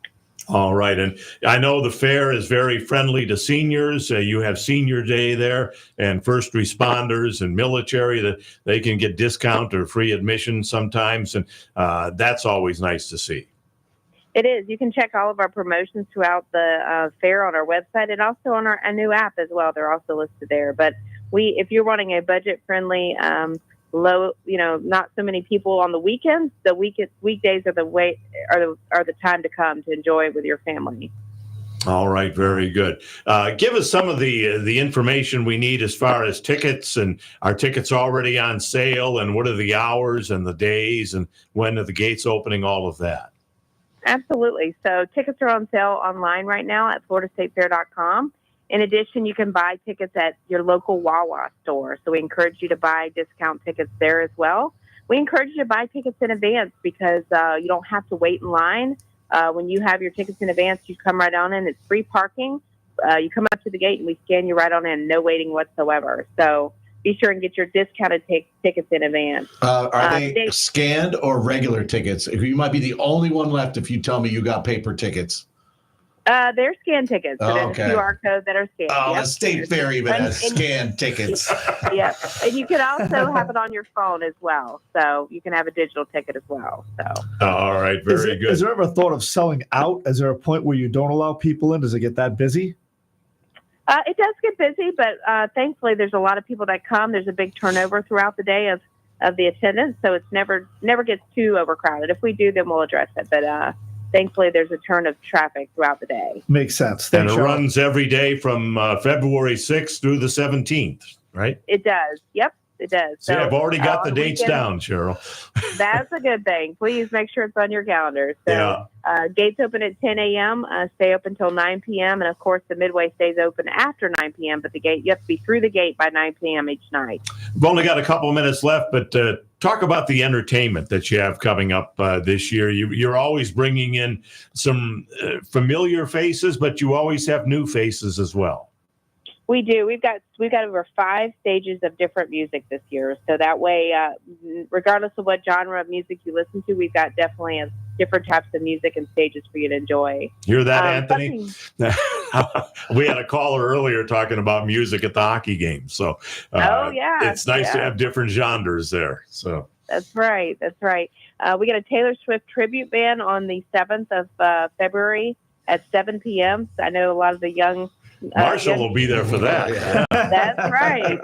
All right. And I know the fair is very friendly to seniors. You have Senior Day there and first responders and military that they can get discount or free admission sometimes. And that's always nice to see. It is. You can check all of our promotions throughout the fair on our website and also on our new app as well. They're also listed there. But if you're wanting a budget-friendly, low, not so many people on the weekends, the weekdays are the time to come to enjoy it with your family. All right, very good. Give us some of the information we need as far as tickets, and are tickets already on sale, and what are the hours and the days, and when are the gates opening, all of that. Absolutely. So tickets are on sale online right now at floridastatefair.com. In addition, you can buy tickets at your local Wawa store. So we encourage you to buy discount tickets there as well. We encourage you to buy tickets in advance because you don't have to wait in line. When you have your tickets in advance, you come right on in. It's free parking. You come up to the gate and we scan you right on in, no waiting whatsoever. So be sure and get your discounted tickets in advance. Are they scanned or regular tickets? You might be the only one left if you tell me you got paper tickets. They're scanned tickets. So there's okay. a QR code that are scanned. Oh, Yep. a state fair even has scanned tickets. Yeah. And you can also have it on your phone as well. So you can have a digital ticket as well. So. All right. Very good. Is there ever a thought of selling out? Is there a point where you don't allow people in? Does it get that busy? It does get busy, but thankfully there's a lot of people that come. There's a big turnover throughout the day of the attendance, so it's never gets too overcrowded. If we do, then we'll address it. But thankfully, there's a turn of traffic throughout the day. Makes sense. And it runs every day from February 6th through the 17th, right? It does. Yep, it does. So I've already got the on dates weekends, down, Cheryl. That's a good thing. Please make sure it's on your calendar. So, Yeah. Gates open at 10 a.m., stay open until 9 p.m., and of course the Midway stays open after 9 p.m., but you have to be through the gate by 9 p.m. each night. We've only got a couple of minutes left, but talk about the entertainment that you have coming up this year. You're always bringing in some familiar faces, but you always have new faces as well. We do. We've got over 5 stages of different music this year. So that way, regardless of what genre of music you listen to, we've got definitely different types of music and stages for you to enjoy. Hear that, Anthony? We had a caller earlier talking about music at the hockey game. So it's nice to have different genres there. So That's right. That's right. We got a Taylor Swift tribute band on the 7th of February at 7 p.m. So I know a lot of the young Marshall will be there for that. Yeah. That's right.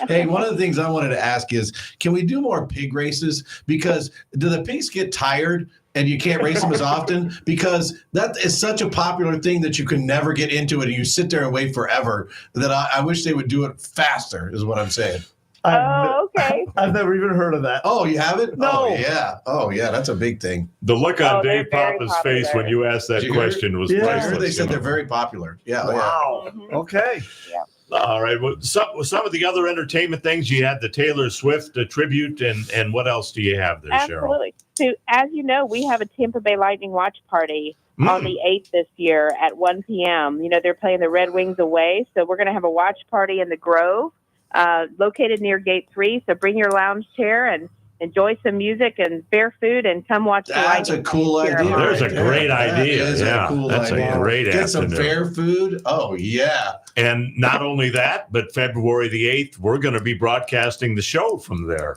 Hey, one of the things I wanted to ask is, can we do more pig races? Because do the pigs get tired and you can't race them as often? Because that is such a popular thing that you can never get into it and you sit there and wait forever, that I wish they would do it faster, is what I'm saying. Okay. I've never even heard of that. Oh, you haven't? No. Oh, yeah. That's a big thing. The look on Dave Papa's face when you asked that question was priceless. They said they're very popular. Yeah. Wow. Mm-hmm. Okay. Yeah. All right. Well, some of the other entertainment things, you had the Taylor Swift tribute, and what else do you have there, Cheryl? Absolutely. So, as you know, we have a Tampa Bay Lightning watch party on the 8th this year at 1 p.m. You know, they're playing the Red Wings away, so we're going to have a watch party in the Grove, located near Gate 3. So bring your lounge chair and enjoy some music and fair food and come watch the That's a Lightning cool here. idea. There's a great idea. That is Yeah, a cool that's idea. a great Get some afternoon. fair food. Oh, yeah. And not only that, but February the 8th, we're going to be broadcasting the show from there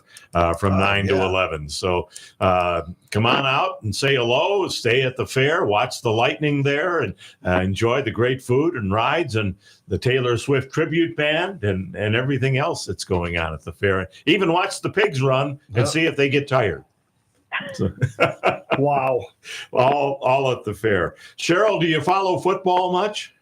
from 9 to 11. So come on out and say hello, stay at the fair, watch the Lightning there, and enjoy the great food and rides and the Taylor Swift tribute band and everything else that's going on at the fair. Even watch the pigs run and see if they get tired. So, wow. All at the fair. Cheryl, do you follow football much?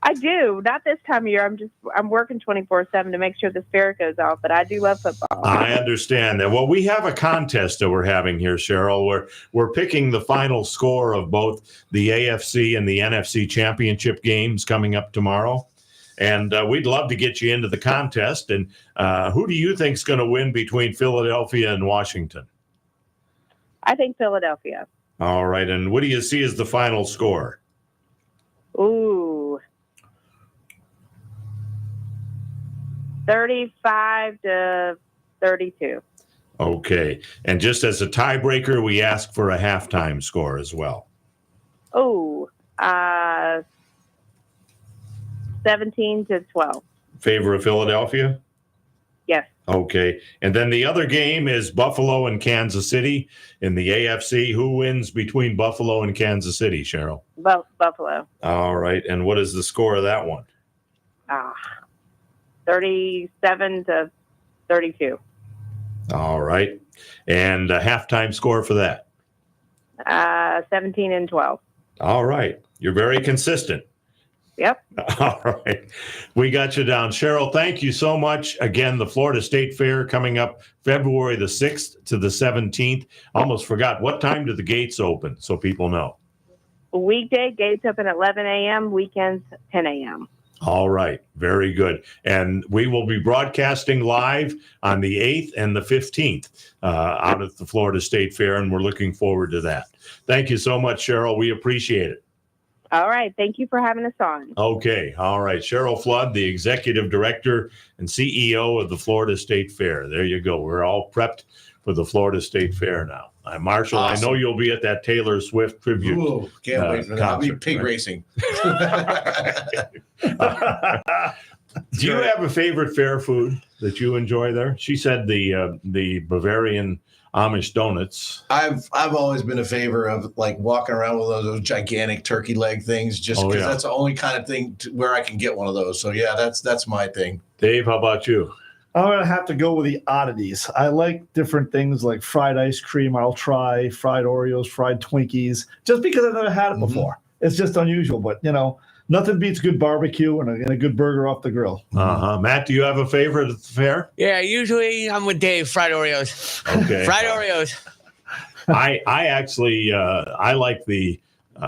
I do. Not this time of year. I'm working 24/7 to make sure this fair goes off, but I do love football. I understand that. Well, we have a contest that we're having here, Cheryl, where we're picking the final score of both the AFC and the NFC championship games coming up tomorrow. And we'd love to get you into the contest. And who do you think is going to win between Philadelphia and Washington? I think Philadelphia. All right. And what do you see as the final score? Ooh. 35-32. Okay. And just as a tiebreaker, we ask for a halftime score as well. Oh, 17-12. Favor of Philadelphia? Yes. Okay. And then the other game is Buffalo and Kansas City in the AFC. Who wins between Buffalo and Kansas City, Cheryl? Buffalo. All right. And what is the score of that one? 37-32. All right. And a halftime score for that? 17-12. All right. You're very consistent. Yep. All right. We got you down. Cheryl, thank you so much. Again, the Florida State Fair coming up February the 6th to the 17th. Almost forgot. What time do the gates open so people know? Weekday, gates open at 11 a.m., weekends, 10 a.m. All right. Very good. And we will be broadcasting live on the 8th and the 15th out at the Florida State Fair, and we're looking forward to that. Thank you so much, Cheryl. We appreciate it. All right. Thank you for having us on. Okay. All right. Cheryl Flood, the Executive Director and CEO of the Florida State Fair. There you go. We're all prepped for the Florida State Fair now. Marshall, awesome. I know you'll be at that Taylor Swift tribute. Ooh, can't wait for that. I'll be pig racing. Do you have a favorite fair food that you enjoy there? She said the Bavarian Amish donuts. I've always been a favor of like walking around with those gigantic turkey leg things, just because that's the only kind of thing where I can get one of those. So yeah, that's my thing. Dave, how about you? I'm going to have to go with the oddities. I like different things like fried ice cream. I'll try fried Oreos, fried Twinkies, just because I've never had it before. It's just unusual, but nothing beats good barbecue and a good burger off the grill. Matt, do you have a favorite at the fair? Yeah, usually I'm with Dave. Fried Oreos. Okay. Fried Oreos. I actually I like the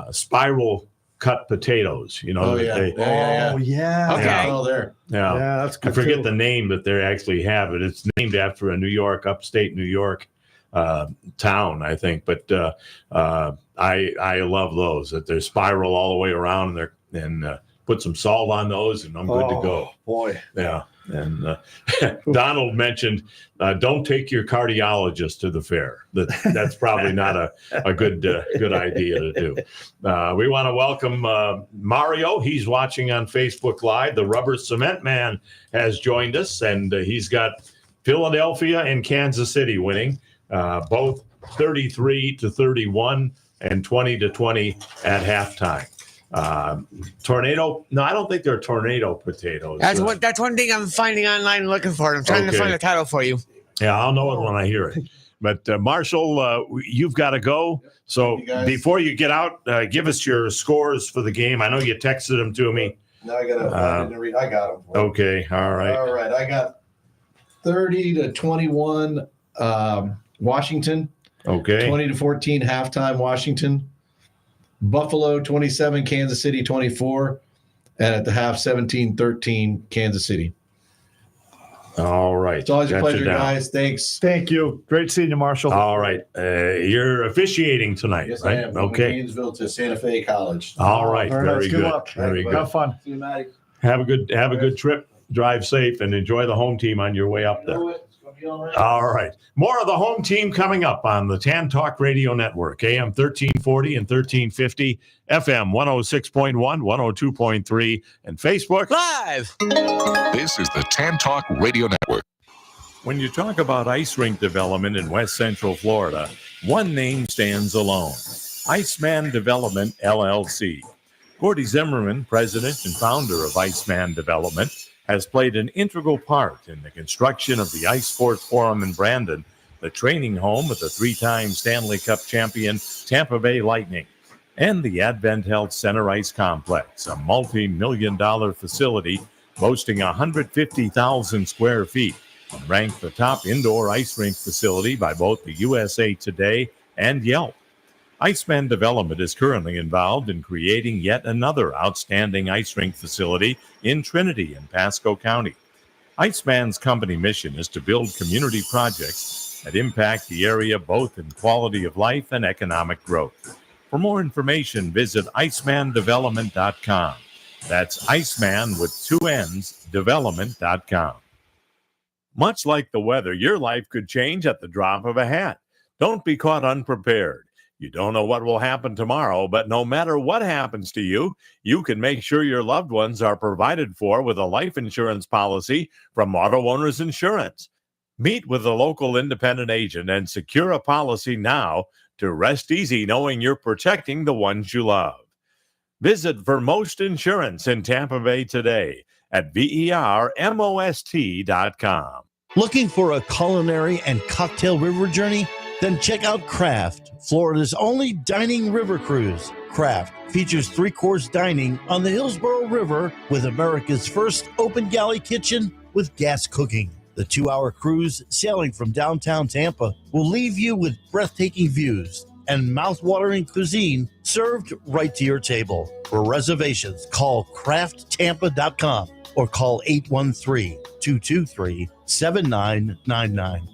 spiral cut potatoes. Okay. There. Yeah, that's good. I forget too. the name that they actually have it. It's named after a upstate New York town, I think. But I love those. That they're spiral all the way around, and put some salt on those, and I'm good to go. Boy, yeah. And Donald mentioned, don't take your cardiologist to the fair. That's probably not a good idea to do. We want to welcome Mario. He's watching on Facebook Live. The Rubber Cement Man has joined us, and he's got Philadelphia and Kansas City winning, both 33-31 and 20-20 at halftime. Tornado? No, I don't think they're tornado potatoes. That's one thing I'm finding online looking for. I'm trying to find a title for you. Yeah, I'll know it when I hear it. But Marshall, you've got to go. So before you get out, give us your scores for the game. I know you texted them to me. No, I got them. Okay, all right. All right, I got 30-21 Washington. Okay. 20-14 halftime Washington. Buffalo 27, Kansas City 24, and at the half 17-13 Kansas City. All right. It's always a pleasure, guys. Thanks. Thank you. Great seeing you, Marshall. All right. You're officiating tonight, Yes, right? I am. From Gainesville to Santa Fe College. All right. Very Very nice. good. Good luck. Very good. Have fun. See you, Matty. Have a good trip. Drive safe and enjoy the home team on your way up there. All right. More of the home team coming up on the Tan Talk Radio Network, AM 1340 and 1350, FM 106.1, 102.3, and Facebook Live. This is the Tan Talk Radio Network. When you talk about ice rink development in West Central Florida, one name stands alone: Iceman Development, LLC. Gordy Zimmerman, president and founder of Iceman Development, has played an integral part in the construction of the Ice Sports Forum in Brandon, the training home of the three-time Stanley Cup champion Tampa Bay Lightning, and the Advent Health Center Ice Complex, a multi-million-dollar facility boasting 150,000 square feet, and ranked the top indoor ice rink facility by both the USA Today and Yelp. Iceman Development is currently involved in creating yet another outstanding ice rink facility in Trinity and Pasco County. Iceman's company mission is to build community projects that impact the area both in quality of life and economic growth. For more information, visit icemandevelopment.com. That's Iceman with two N's, development.com. Much like the weather, your life could change at the drop of a hat. Don't be caught unprepared. You don't know what will happen tomorrow, but no matter what happens to you, you can make sure your loved ones are provided for with a life insurance policy from Auto Owners Insurance. Meet with a local independent agent and secure a policy now to rest easy knowing you're protecting the ones you love. Visit Vermost Insurance in Tampa Bay today at vermost.com. Looking for a culinary and cocktail river journey? Then check out Craft, Florida's only dining river cruise. Craft features three-course dining on the Hillsborough River with America's first open galley kitchen with gas cooking. The 2-hour cruise sailing from downtown Tampa will leave you with breathtaking views and mouth-watering cuisine served right to your table. For reservations, call crafttampa.com or call 813-223-7999.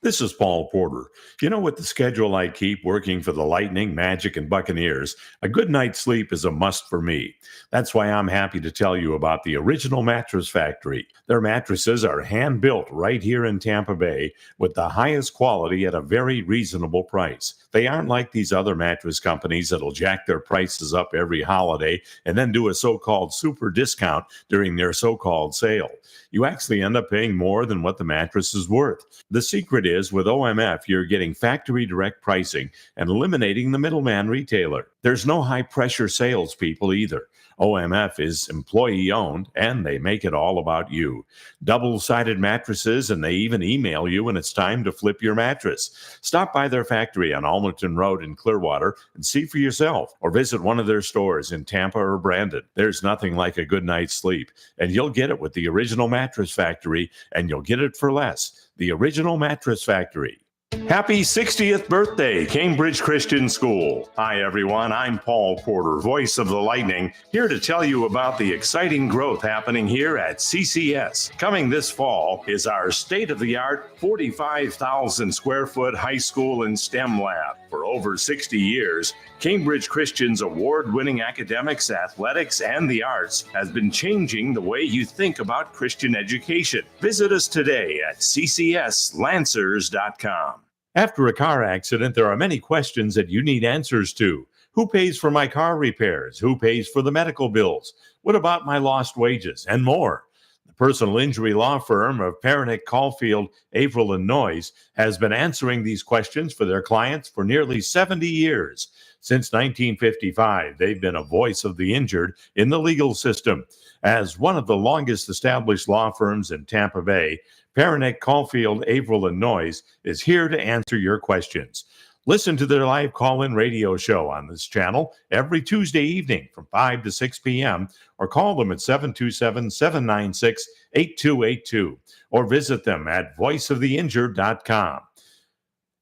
This is Paul Porter. You know, with the schedule I keep working for the Lightning, Magic, and Buccaneers, a good night's sleep is a must for me. That's why I'm happy to tell you about the Original Mattress Factory. Their mattresses are hand-built right here in Tampa Bay with the highest quality at a very reasonable price. They aren't like these other mattress companies that'll jack their prices up every holiday and then do a so-called super discount during their so-called sale. You actually end up paying more than what the mattress is worth. The secret is with OMF, you're getting factory direct pricing and eliminating the middleman retailer. There's no high-pressure salespeople either. OMF is employee-owned, and they make it all about you. Double-sided mattresses, and they even email you when it's time to flip your mattress. Stop by their factory on Almerton Road in Clearwater and see for yourself, or visit one of their stores in Tampa or Brandon. There's nothing like a good night's sleep, and you'll get it with the Original Mattress Factory, and you'll get it for less. The Original Mattress Factory. Happy 60th birthday, Cambridge Christian School. Hi, everyone. I'm Paul Porter, voice of the Lightning, here to tell you about the exciting growth happening here at CCS. Coming this fall is our state-of-the-art 45,000 square foot high school and STEM lab. For over 60 years, Cambridge Christian's award-winning academics, athletics, and the arts has been changing the way you think about Christian education. Visit us today at ccslancers.com. After a car accident, there are many questions that you need answers to. Who pays for my car repairs? Who pays for the medical bills? What about my lost wages? And more. The personal injury law firm of Pernick, Caulfield, Averill, and Noyes has been answering these questions for their clients for nearly 70 years. Since 1955, they've been a voice of the injured in the legal system. As one of the longest established law firms in Tampa Bay, Pernick, Caulfield, Averill, and Noyes is here to answer your questions. Listen to their live call-in radio show on this channel every Tuesday evening from 5 to 6 p.m. or call them at 727-796-8282 or visit them at voiceoftheinjured.com.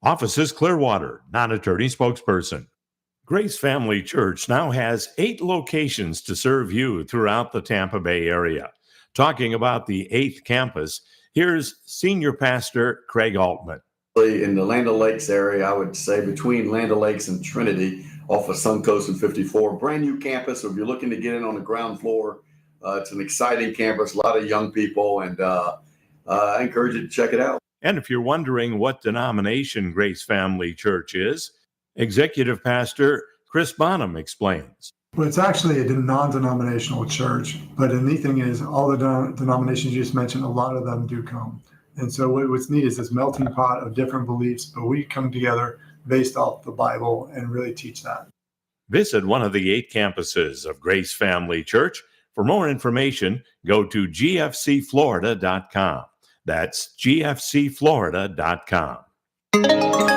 Offices Clearwater, non-attorney spokesperson. Grace Family Church now has 8 locations to serve you throughout the Tampa Bay area. Talking about the 8th campus, here's Senior Pastor Craig Altman. In the Land O'Lakes area, I would say between Land O'Lakes and Trinity off of Suncoast and 54, brand new campus. So if you're looking to get in on the ground floor, it's an exciting campus, a lot of young people, and I encourage you to check it out. And if you're wondering what denomination Grace Family Church is, Executive Pastor Chris Bonham explains. Well, it's actually a non-denominational church, but the neat thing is all the denominations you just mentioned, a lot of them do come. And so what's neat is this melting pot of different beliefs, but we come together based off the Bible and really teach that. Visit one of the 8 campuses of Grace Family Church. For more information, go to gfcflorida.com. That's gfcflorida.com.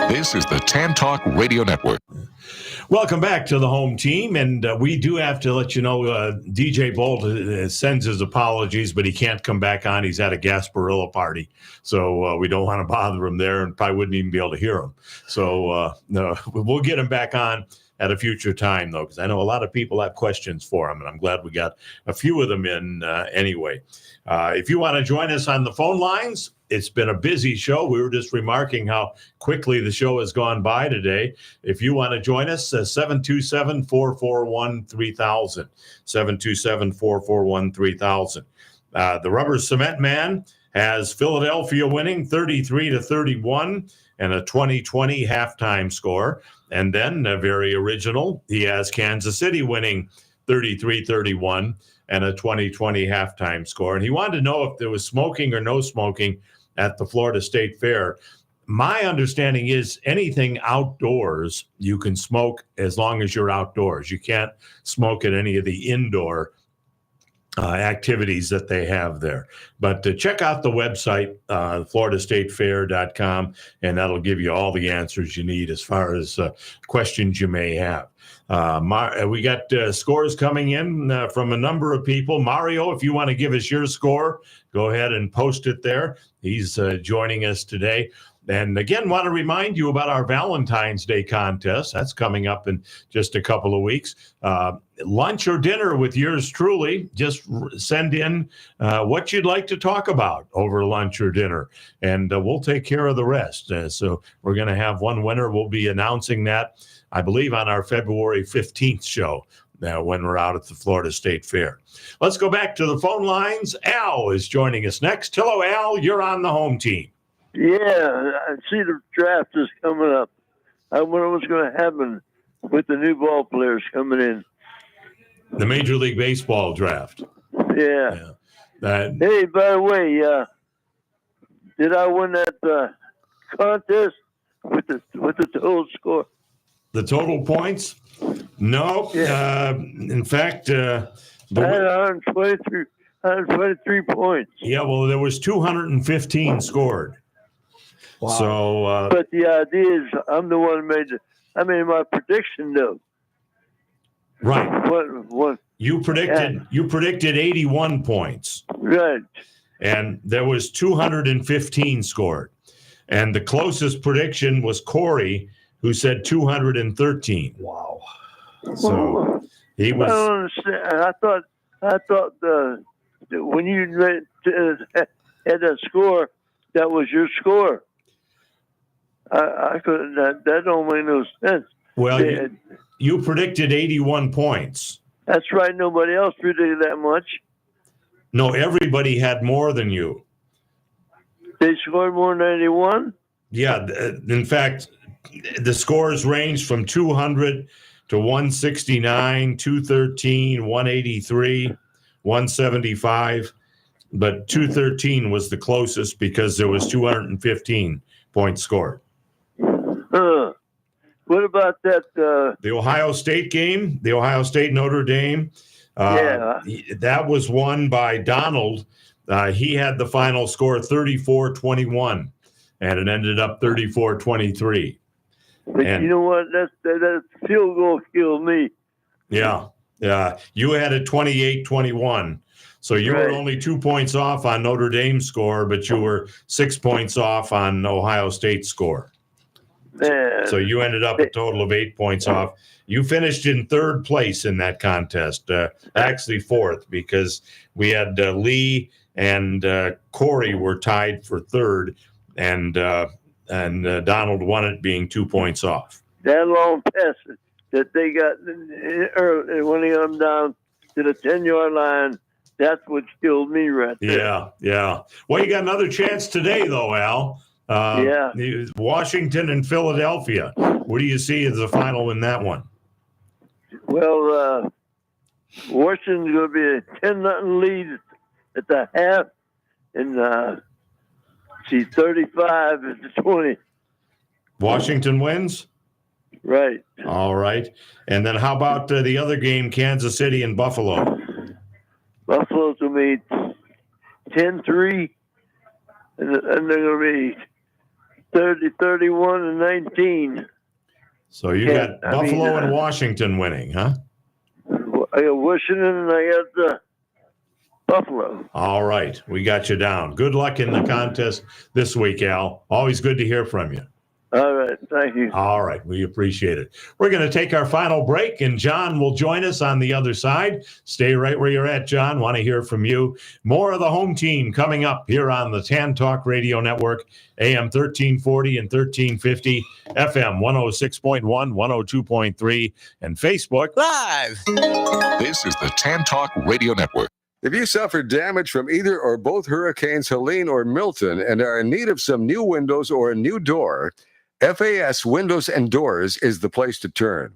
This is the Tan Talk Radio Network. Welcome back to the home team, and we do have to let you know DJ Bolt sends his apologies, but he can't come back on. He's at a Gasparilla party, so we don't want to bother him there, and probably wouldn't even be able to hear him. So no, we'll get him back on at a future time, though, because I know a lot of people have questions for him, and I'm glad we got a few of them in anyway. If you want to join us on the phone lines, it's been a busy show. We were just remarking how quickly the show has gone by today. If you want to join us, 727-441-3000, 727-441-3000. The Rubber Cement Man has Philadelphia winning 33-31 and a 2020 halftime score. And then, very original, he has Kansas City winning 33-31 and a 2020 halftime score. And he wanted to know if there was smoking or no smoking at the Florida State Fair. My understanding is anything outdoors, you can smoke as long as you're outdoors. You can't smoke at any of the indoor activities that they have there. But check out the website, floridastatefair.com, and that'll give you all the answers you need as far as questions you may have. We got scores coming in from a number of people. Mario, if you want to give us your score, go ahead and post it there. He's joining us today. And again, want to remind you about our Valentine's Day contest. That's coming up in just a couple of weeks. Lunch or dinner with yours truly. Just send in what you'd like to talk about over lunch or dinner, and we'll take care of the rest. So we're going to have one winner. We'll be announcing that, I believe, on our February 15th show when we're out at the Florida State Fair. Let's go back to the phone lines. Al is joining us next. Hello, Al. You're on the home team. Yeah, I see the draft is coming up. I wonder what's going to happen with the new ball players coming in. The Major League Baseball draft. Yeah. Hey, by the way, did I win that contest with the total score? The total points? No. Yeah. In fact, I had 123 points. Yeah, well, there was 215 scored. Wow. So, but the idea is I'm the one who made my prediction though. Right. What? You predicted 81 points. Right. And there was 215 scored. And the closest prediction was Corey, who said 213. Wow. So he was. I don't understand. I thought when you had that score, that was your score. I couldn't. That don't make no sense. Well, you predicted 81 points. That's right. Nobody else predicted that much. No, everybody had more than you. They scored more than 81? Yeah. In fact, the scores ranged from 200 to 169, 213, 183, 175. But 213 was the closest because there was 215 points scored. What about that? The Ohio State game, the Ohio State Notre Dame. That was won by Donald. He had the final score 34-21, and it ended up 34-23. But you know what? That field goal killed me. Yeah. You had it 28-21. So you were only 2 points off on Notre Dame's score, but you were 6 points off on Ohio State's score. So you ended up a total of 8 points off. You finished in third place in that contest, actually fourth, because we had Lee and Corey were tied for third, and Donald won it, being 2 points off. That long pass that they got early when they got them down to the 10-yard line, That's what killed me right there. Yeah. Well, you got another chance today, though, Al. Washington and Philadelphia. What do you see as the final in that one? Well, Washington's going to be a 10-0 lead at the half, and 35-20. Washington wins? Right. All right. And then how about the other game, Kansas City and Buffalo? Buffalo's going to be 10-3, and they're going to be 30-31 and 19. So you got Buffalo and Washington winning, huh? I got Washington and I got Buffalo. All right. We got you down. Good luck in the contest this week, Al. Always good to hear from you. All right. Thank you. All right. We appreciate it. We're going to take our final break, and John will join us on the other side. Stay right where you're at, John. Want to hear from you. More of the home team coming up here on the Tan Talk Radio Network, AM 1340 and 1350, FM 106.1, 102.3, and Facebook Live. This is the Tan Talk Radio Network. If you suffered damage from either or both Hurricanes Helene or Milton and are in need of some new windows or a new door, FAS Windows and Doors is the place to turn.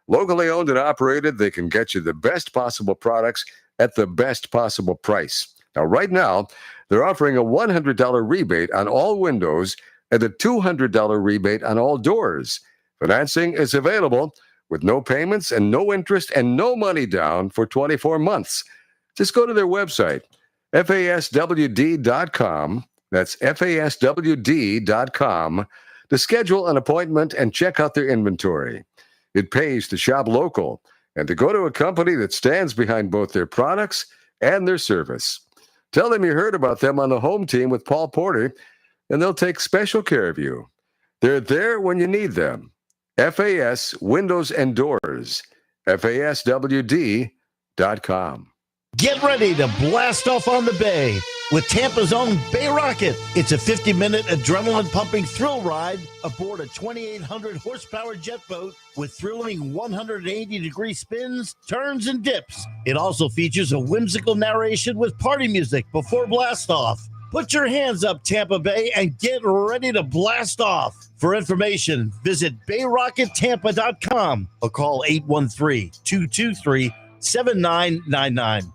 Locally owned and operated, they can get you the best possible products at the best possible price. Now, right now, they're offering a $100 rebate on all windows and a $200 rebate on all doors. Financing is available with no payments and no interest and no money down for 24 months. Just go to their website, faswd.com. That's faswd.com. to schedule an appointment and check out their inventory. It pays to shop local and to go to a company that stands behind both their products and their service. Tell them you heard about them on the home team with Paul Porter, and they'll take special care of you. They're there when you need them. FAS Windows and Doors, faswd.com. Get ready to blast off on the bay with Tampa's own Bay Rocket. It's a 50-minute adrenaline-pumping thrill ride aboard a 2,800 horsepower jet boat with thrilling 180-degree spins, turns, and dips. It also features a whimsical narration with party music before blast off. Put your hands up, Tampa Bay, and get ready to blast off. For information, visit BayRocketTampa.com or call 813-223-7999.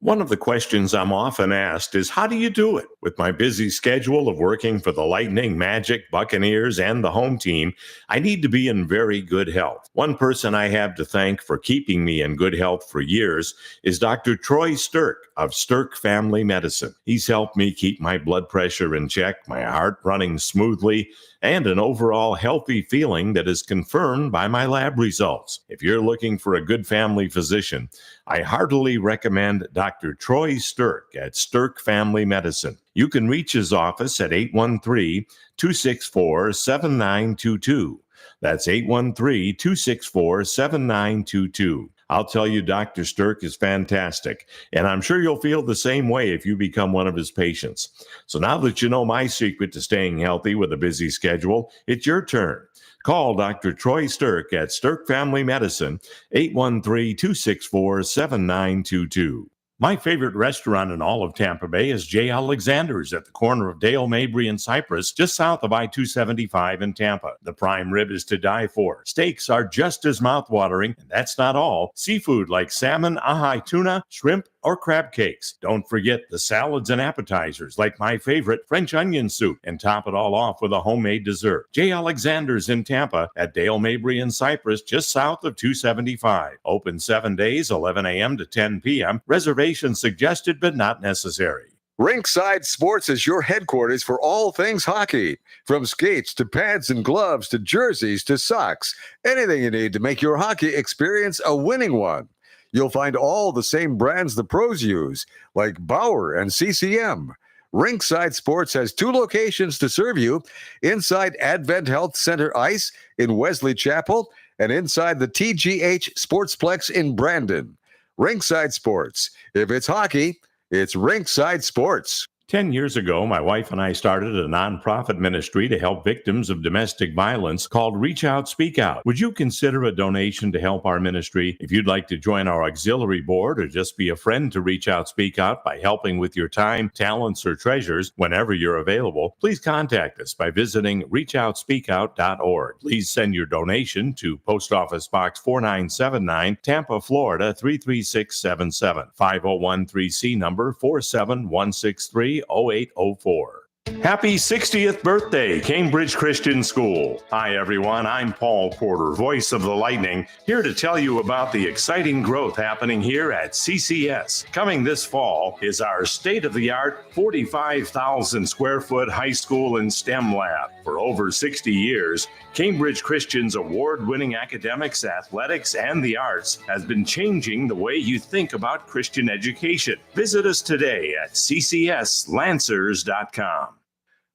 One of the questions I'm often asked is, how do you do it? With my busy schedule of working for the Lightning, Magic, Buccaneers, and the home team, I need to be in very good health. One person I have to thank for keeping me in good health for years is Dr. Troy Stirk of Stirk Family Medicine. He's helped me keep my blood pressure in check, my heart running smoothly, and an overall healthy feeling that is confirmed by my lab results. If you're looking for a good family physician, I heartily recommend Dr. Troy Stirk at Stirk Family Medicine. You can reach his office at 813-264-7922. That's 813-264-7922. I'll tell you, Dr. Stirk is fantastic, and I'm sure you'll feel the same way if you become one of his patients. So now that you know my secret to staying healthy with a busy schedule, it's your turn. Call Dr. Troy Stirk at Stirk Family Medicine, 813-264-7922. My favorite restaurant in all of Tampa Bay is J. Alexander's at the corner of Dale, Mabry, and Cypress, just south of I-275 in Tampa. The prime rib is to die for. Steaks are just as mouthwatering, and that's not all. Seafood like salmon, ahi tuna, shrimp, or crab cakes. Don't forget the salads and appetizers like my favorite French onion soup, and top it all off with a homemade dessert. J. Alexander's in Tampa at Dale, Mabry, and Cypress, just south of 275. Open 7 days, 11 a.m. to 10 p.m. Reservations suggested but not necessary. Rinkside Sports is your headquarters for all things hockey. From skates to pads and gloves to jerseys to socks. Anything you need to make your hockey experience a winning one. You'll find all the same brands the pros use, like Bauer and CCM. Rinkside Sports has 2 locations to serve you, inside Advent Health Center Ice in Wesley Chapel and inside the TGH Sportsplex in Brandon. Rinkside Sports. If it's hockey, it's Rinkside Sports. 10 years ago, my wife and I started a nonprofit ministry to help victims of domestic violence called Reach Out, Speak Out. Would you consider a donation to help our ministry? If you'd like to join our auxiliary board or just be a friend to Reach Out, Speak Out by helping with your time, talents, or treasures whenever you're available, please contact us by visiting reachoutspeakout.org. Please send your donation to Post Office Box 4979, Tampa, Florida 33677, 5013C number 47163. 0804. Happy 60th birthday, Cambridge Christian School. Hi, everyone. I'm Paul Porter, voice of the Lightning, here to tell you about the exciting growth happening here at CCS. Coming this fall is our state-of-the-art 45,000 square foot high school and STEM lab. For over 60 years, Cambridge Christian's award-winning academics, athletics, and the arts has been changing the way you think about Christian education. Visit us today at ccslancers.com.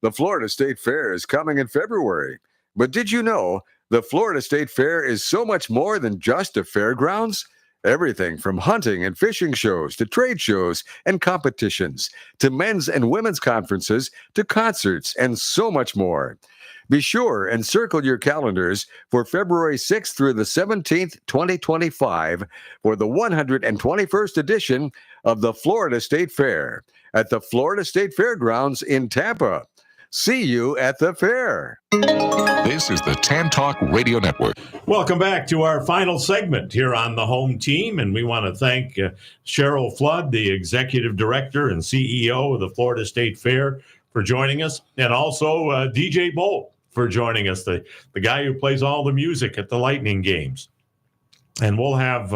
The Florida State Fair is coming in February. But did you know the Florida State Fair is so much more than just a fairgrounds? Everything from hunting and fishing shows to trade shows and competitions to men's and women's conferences to concerts and so much more. Be sure and circle your calendars for February 6th through the 17th, 2025 for the 121st edition of the Florida State Fair at the Florida State Fairgrounds in Tampa. See you at the fair. This is the Tan Talk Radio Network. Welcome back to our final segment here on the home team. And we want to thank Cheryl Flood, the Executive Director and CEO of the Florida State Fair, for joining us. And also DJ Bolt for joining us, the guy who plays all the music at the Lightning games. And we'll have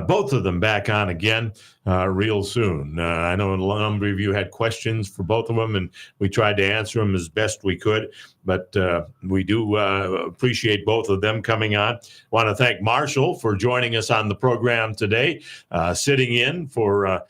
both of them back on again real soon. I know a number of you had questions for both of them, and we tried to answer them as best we could. But we do appreciate both of them coming on. Want to thank Marshall for joining us on the program today, sitting in for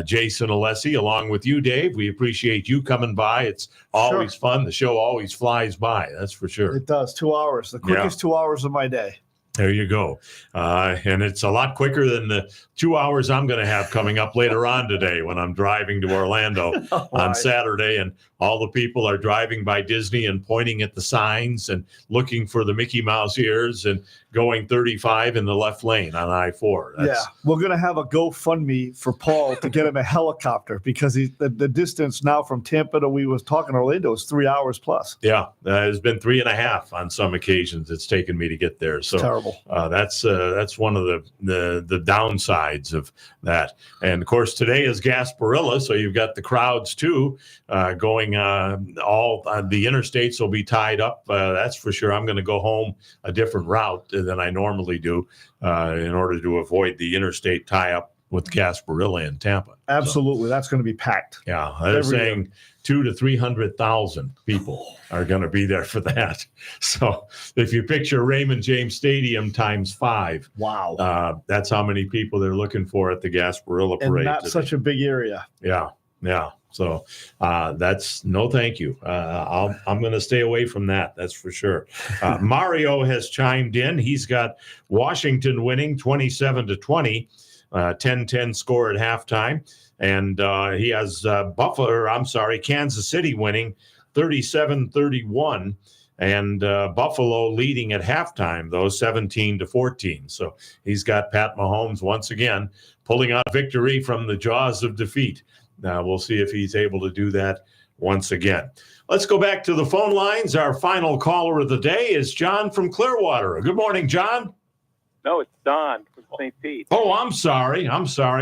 Jason Alessi, along with you, Dave. We appreciate you coming by. It's always fun. The show always flies by, that's for sure. It does. 2 hours, the quickest 2 hours of my day. There you go. And it's a lot quicker than the 2 hours I'm going to have coming up later on today when I'm driving to Orlando on Saturday. And all the people are driving by Disney and pointing at the signs and looking for the Mickey Mouse ears and going 35 in the left lane on I-4. We're going to have a GoFundMe for Paul to get him a helicopter because the distance now from Tampa to we was talking Orlando is 3 hours plus. Yeah, it's been 3.5 on some occasions. It's taken me to get there. So terrible. That's one of the downsides of that. And of course, today is Gasparilla, so you've got the crowds too going. All the interstates will be tied up. That's for sure. I'm going to go home a different route than I normally do in order to avoid the interstate tie-up with Gasparilla in Tampa. Absolutely, that's going to be packed. Yeah, they're saying 200,000 to 300,000 people are going to be there for that. So if you picture Raymond James Stadium times 5, wow, that's how many people they're looking for at the Gasparilla Parade. And not such a big area. Yeah. So that's no thank you. I'm going to stay away from that. That's for sure. Mario has chimed in. He's got Washington winning 27-20, 10-10 score at halftime. And he has Kansas City winning 37-31. And Buffalo leading at halftime, though, 17-14. So he's got Pat Mahomes once again pulling out victory from the jaws of defeat. Now we'll see if he's able to do that once again. Let's go back to the phone lines. Our final caller of the day is John from Clearwater. Good morning, John. No, it's Don from St. Pete. Oh, I'm sorry.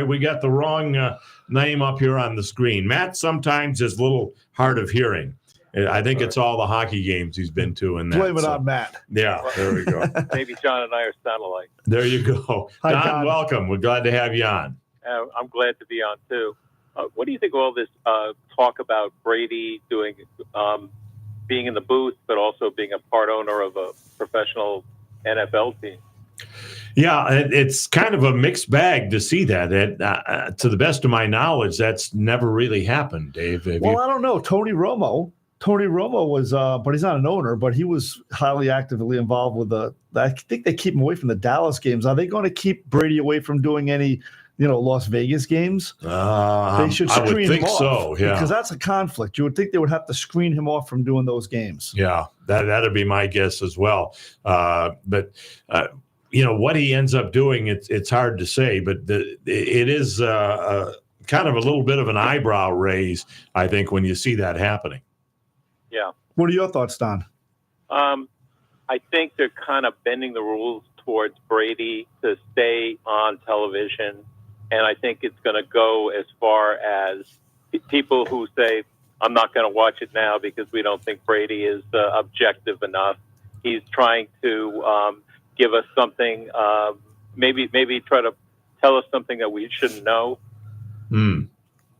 We got the wrong name up here on the screen. Matt sometimes is a little hard of hearing. I think it's all the hockey games he's been to. And blame it on Matt. Yeah, there we go. Maybe John and I are sound alike. There you go. Hi, Don, welcome. We're glad to have you on. I'm glad to be on, too. What do you think of all this talk about Brady doing, being in the booth, but also being a part owner of a professional NFL team? Yeah, it's kind of a mixed bag to see that. To the best of my knowledge, that's never really happened, Dave. I don't know. Tony Romo was, but he's not an owner, but he was highly actively involved with I think they keep him away from the Dallas games. Are they going to keep Brady away from doing any Las Vegas games. They should I would screen think him off. so, yeah. Because that's a conflict. You would think they would have to screen him off from doing those games. Yeah, that'd be my guess as well. But what he ends up doing, it's hard to say. But it is kind of a little bit of an eyebrow raise, I think, when you see that happening. Yeah. What are your thoughts, Don? I think they're kind of bending the rules towards Brady to stay on television. And I think it's going to go as far as people who say, I'm not going to watch it now because we don't think Brady is objective enough. He's trying to give us something, maybe try to tell us something that we shouldn't know.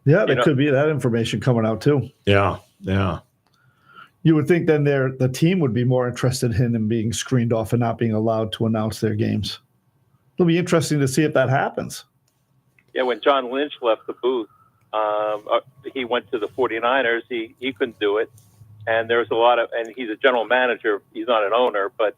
Yeah, there could be that information coming out too. Yeah. You would think then the team would be more interested in him being screened off and not being allowed to announce their games. It'll be interesting to see if that happens. Yeah, when John Lynch left the booth, he went to the 49ers. He couldn't do it. And there's a lot of, and he's a general manager. He's not an owner, but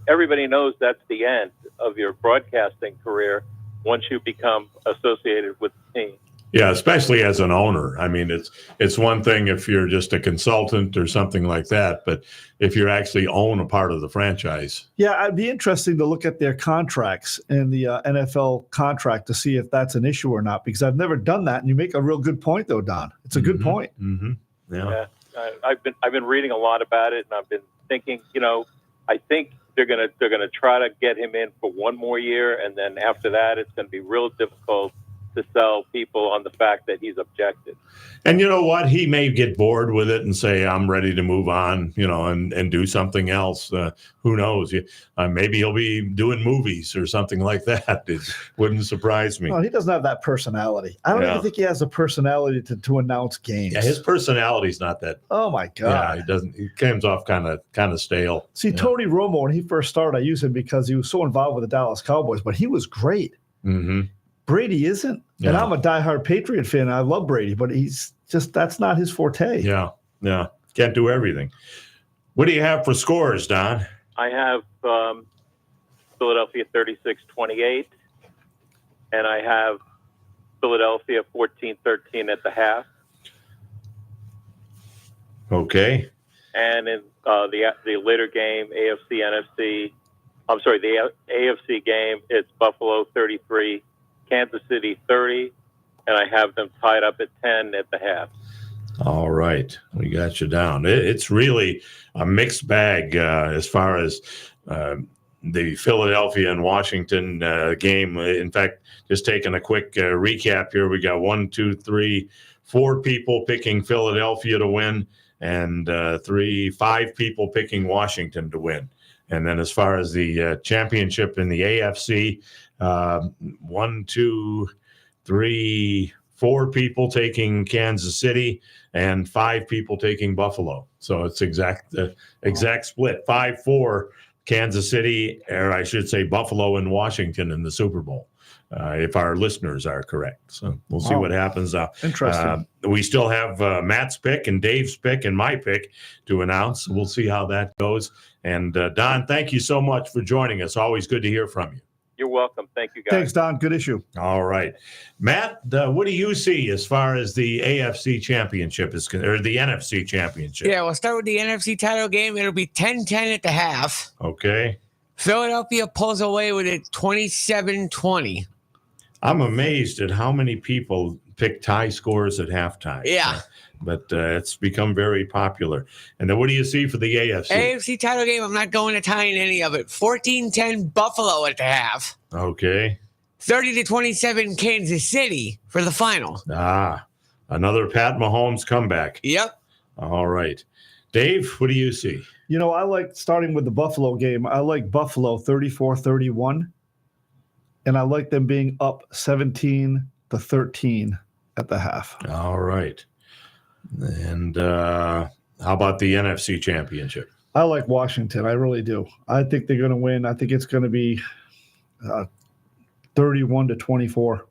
everybody knows that's the end of your broadcasting career once you become associated with the team. Yeah, especially as an owner. I mean, it's one thing if you're just a consultant or something like that, but if you actually own a part of the franchise. Yeah, it'd be interesting to look at their contracts and the NFL contract to see if that's an issue or not, because I've never done that. And you make a real good point, though, Don. It's a good point. Mm-hmm. Yeah. I've been reading a lot about it, and I've been thinking, I think they're gonna try to get him in for one more year, and then after that, it's going to be real difficult to sell people on the fact that he's objective. And you know what? He may get bored with it and say, I'm ready to move on, and do something else. Who knows? Maybe he'll be doing movies or something like that. It wouldn't surprise me. Well, he doesn't have that personality. I don't even think he has a personality to announce games. Yeah, his personality's not that. Oh, my God. Yeah, he doesn't. He comes off kind of stale. See, Tony Romo, when he first started, I used him because he was so involved with the Dallas Cowboys, but he was great. Mm-hmm. Brady isn't. Yeah. And I'm a diehard Patriot fan. I love Brady, but that's not his forte. Yeah. Can't do everything. What do you have for scores, Don? I have Philadelphia 36-28, and I have Philadelphia 14-13 at the half. Okay. And in the later game, the AFC game, it's Buffalo 33, Kansas City 30, and I have them tied up at 10 at the half. All right. We got you down. It's really a mixed bag as far as the Philadelphia and Washington game. In fact, just taking a quick recap here, we got 4 people picking Philadelphia to win and 5 people picking Washington to win. And then as far as the championship in the AFC, 4 people taking Kansas City and 5 people taking Buffalo. So it's exact split. 5-4 Kansas City, or I should say Buffalo and Washington in the Super Bowl, if our listeners are correct. So we'll see what happens. Interesting. We still have Matt's pick and Dave's pick and my pick to announce. We'll see how that goes. And Don, thank you so much for joining us. Always good to hear from you. You're welcome. Thank you, guys. Thanks, Don. Good issue. All right. Matt, what do you see as far as the AFC championship is concerned, or the NFC championship? Yeah, we'll start with the NFC title game. It'll be 10-10 at the half. Okay. Philadelphia pulls away with it 27-20. I'm amazed at how many people pick tie scores at halftime. Yeah. But it's become very popular. And then what do you see for the AFC? AFC title game, I'm not going to tie in any of it. 14-10 Buffalo at the half. Okay. 30-27 Kansas City for the final. Another Pat Mahomes comeback. Yep. All right. Dave, what do you see? I like starting with the Buffalo game. I like Buffalo 34-31. And I like them being up 17-13 at the half. All right. And how about the NFC championship? I like Washington. I really do. I think they're going to win. I think it's going to be 31-24.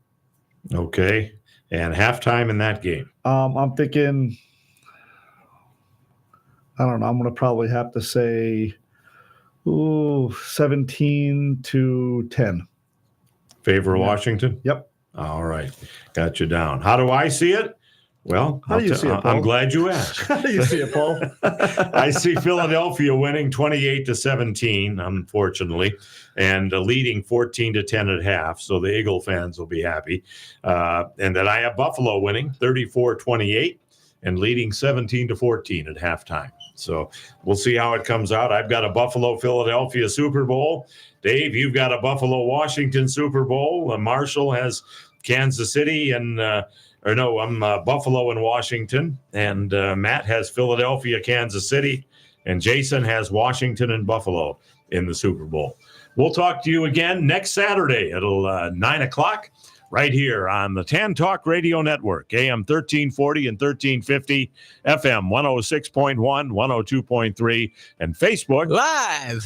Okay. And halftime in that game? I'm thinking, I don't know. I'm going to probably have to say 17-10. Favor Washington? Yep. All right. Got you down. How do I see it? Well, How do you see it, Paul? I'm glad you asked. How do you see it, Paul? I see Philadelphia winning 28-17, unfortunately, and leading 14-10 at half. So the Eagle fans will be happy. And then I have Buffalo winning 34-28 and leading 17-14 at halftime. So we'll see how it comes out. I've got a Buffalo-Philadelphia Super Bowl. Dave, you've got a Buffalo-Washington Super Bowl. Marshall has Kansas City and I'm Buffalo and Washington, and Matt has Philadelphia, Kansas City, and Jason has Washington and Buffalo in the Super Bowl. We'll talk to you again next Saturday at 9 o'clock right here on the Tan Talk Radio Network, AM 1340 and 1350, FM 106.1, 102.3, and Facebook Live.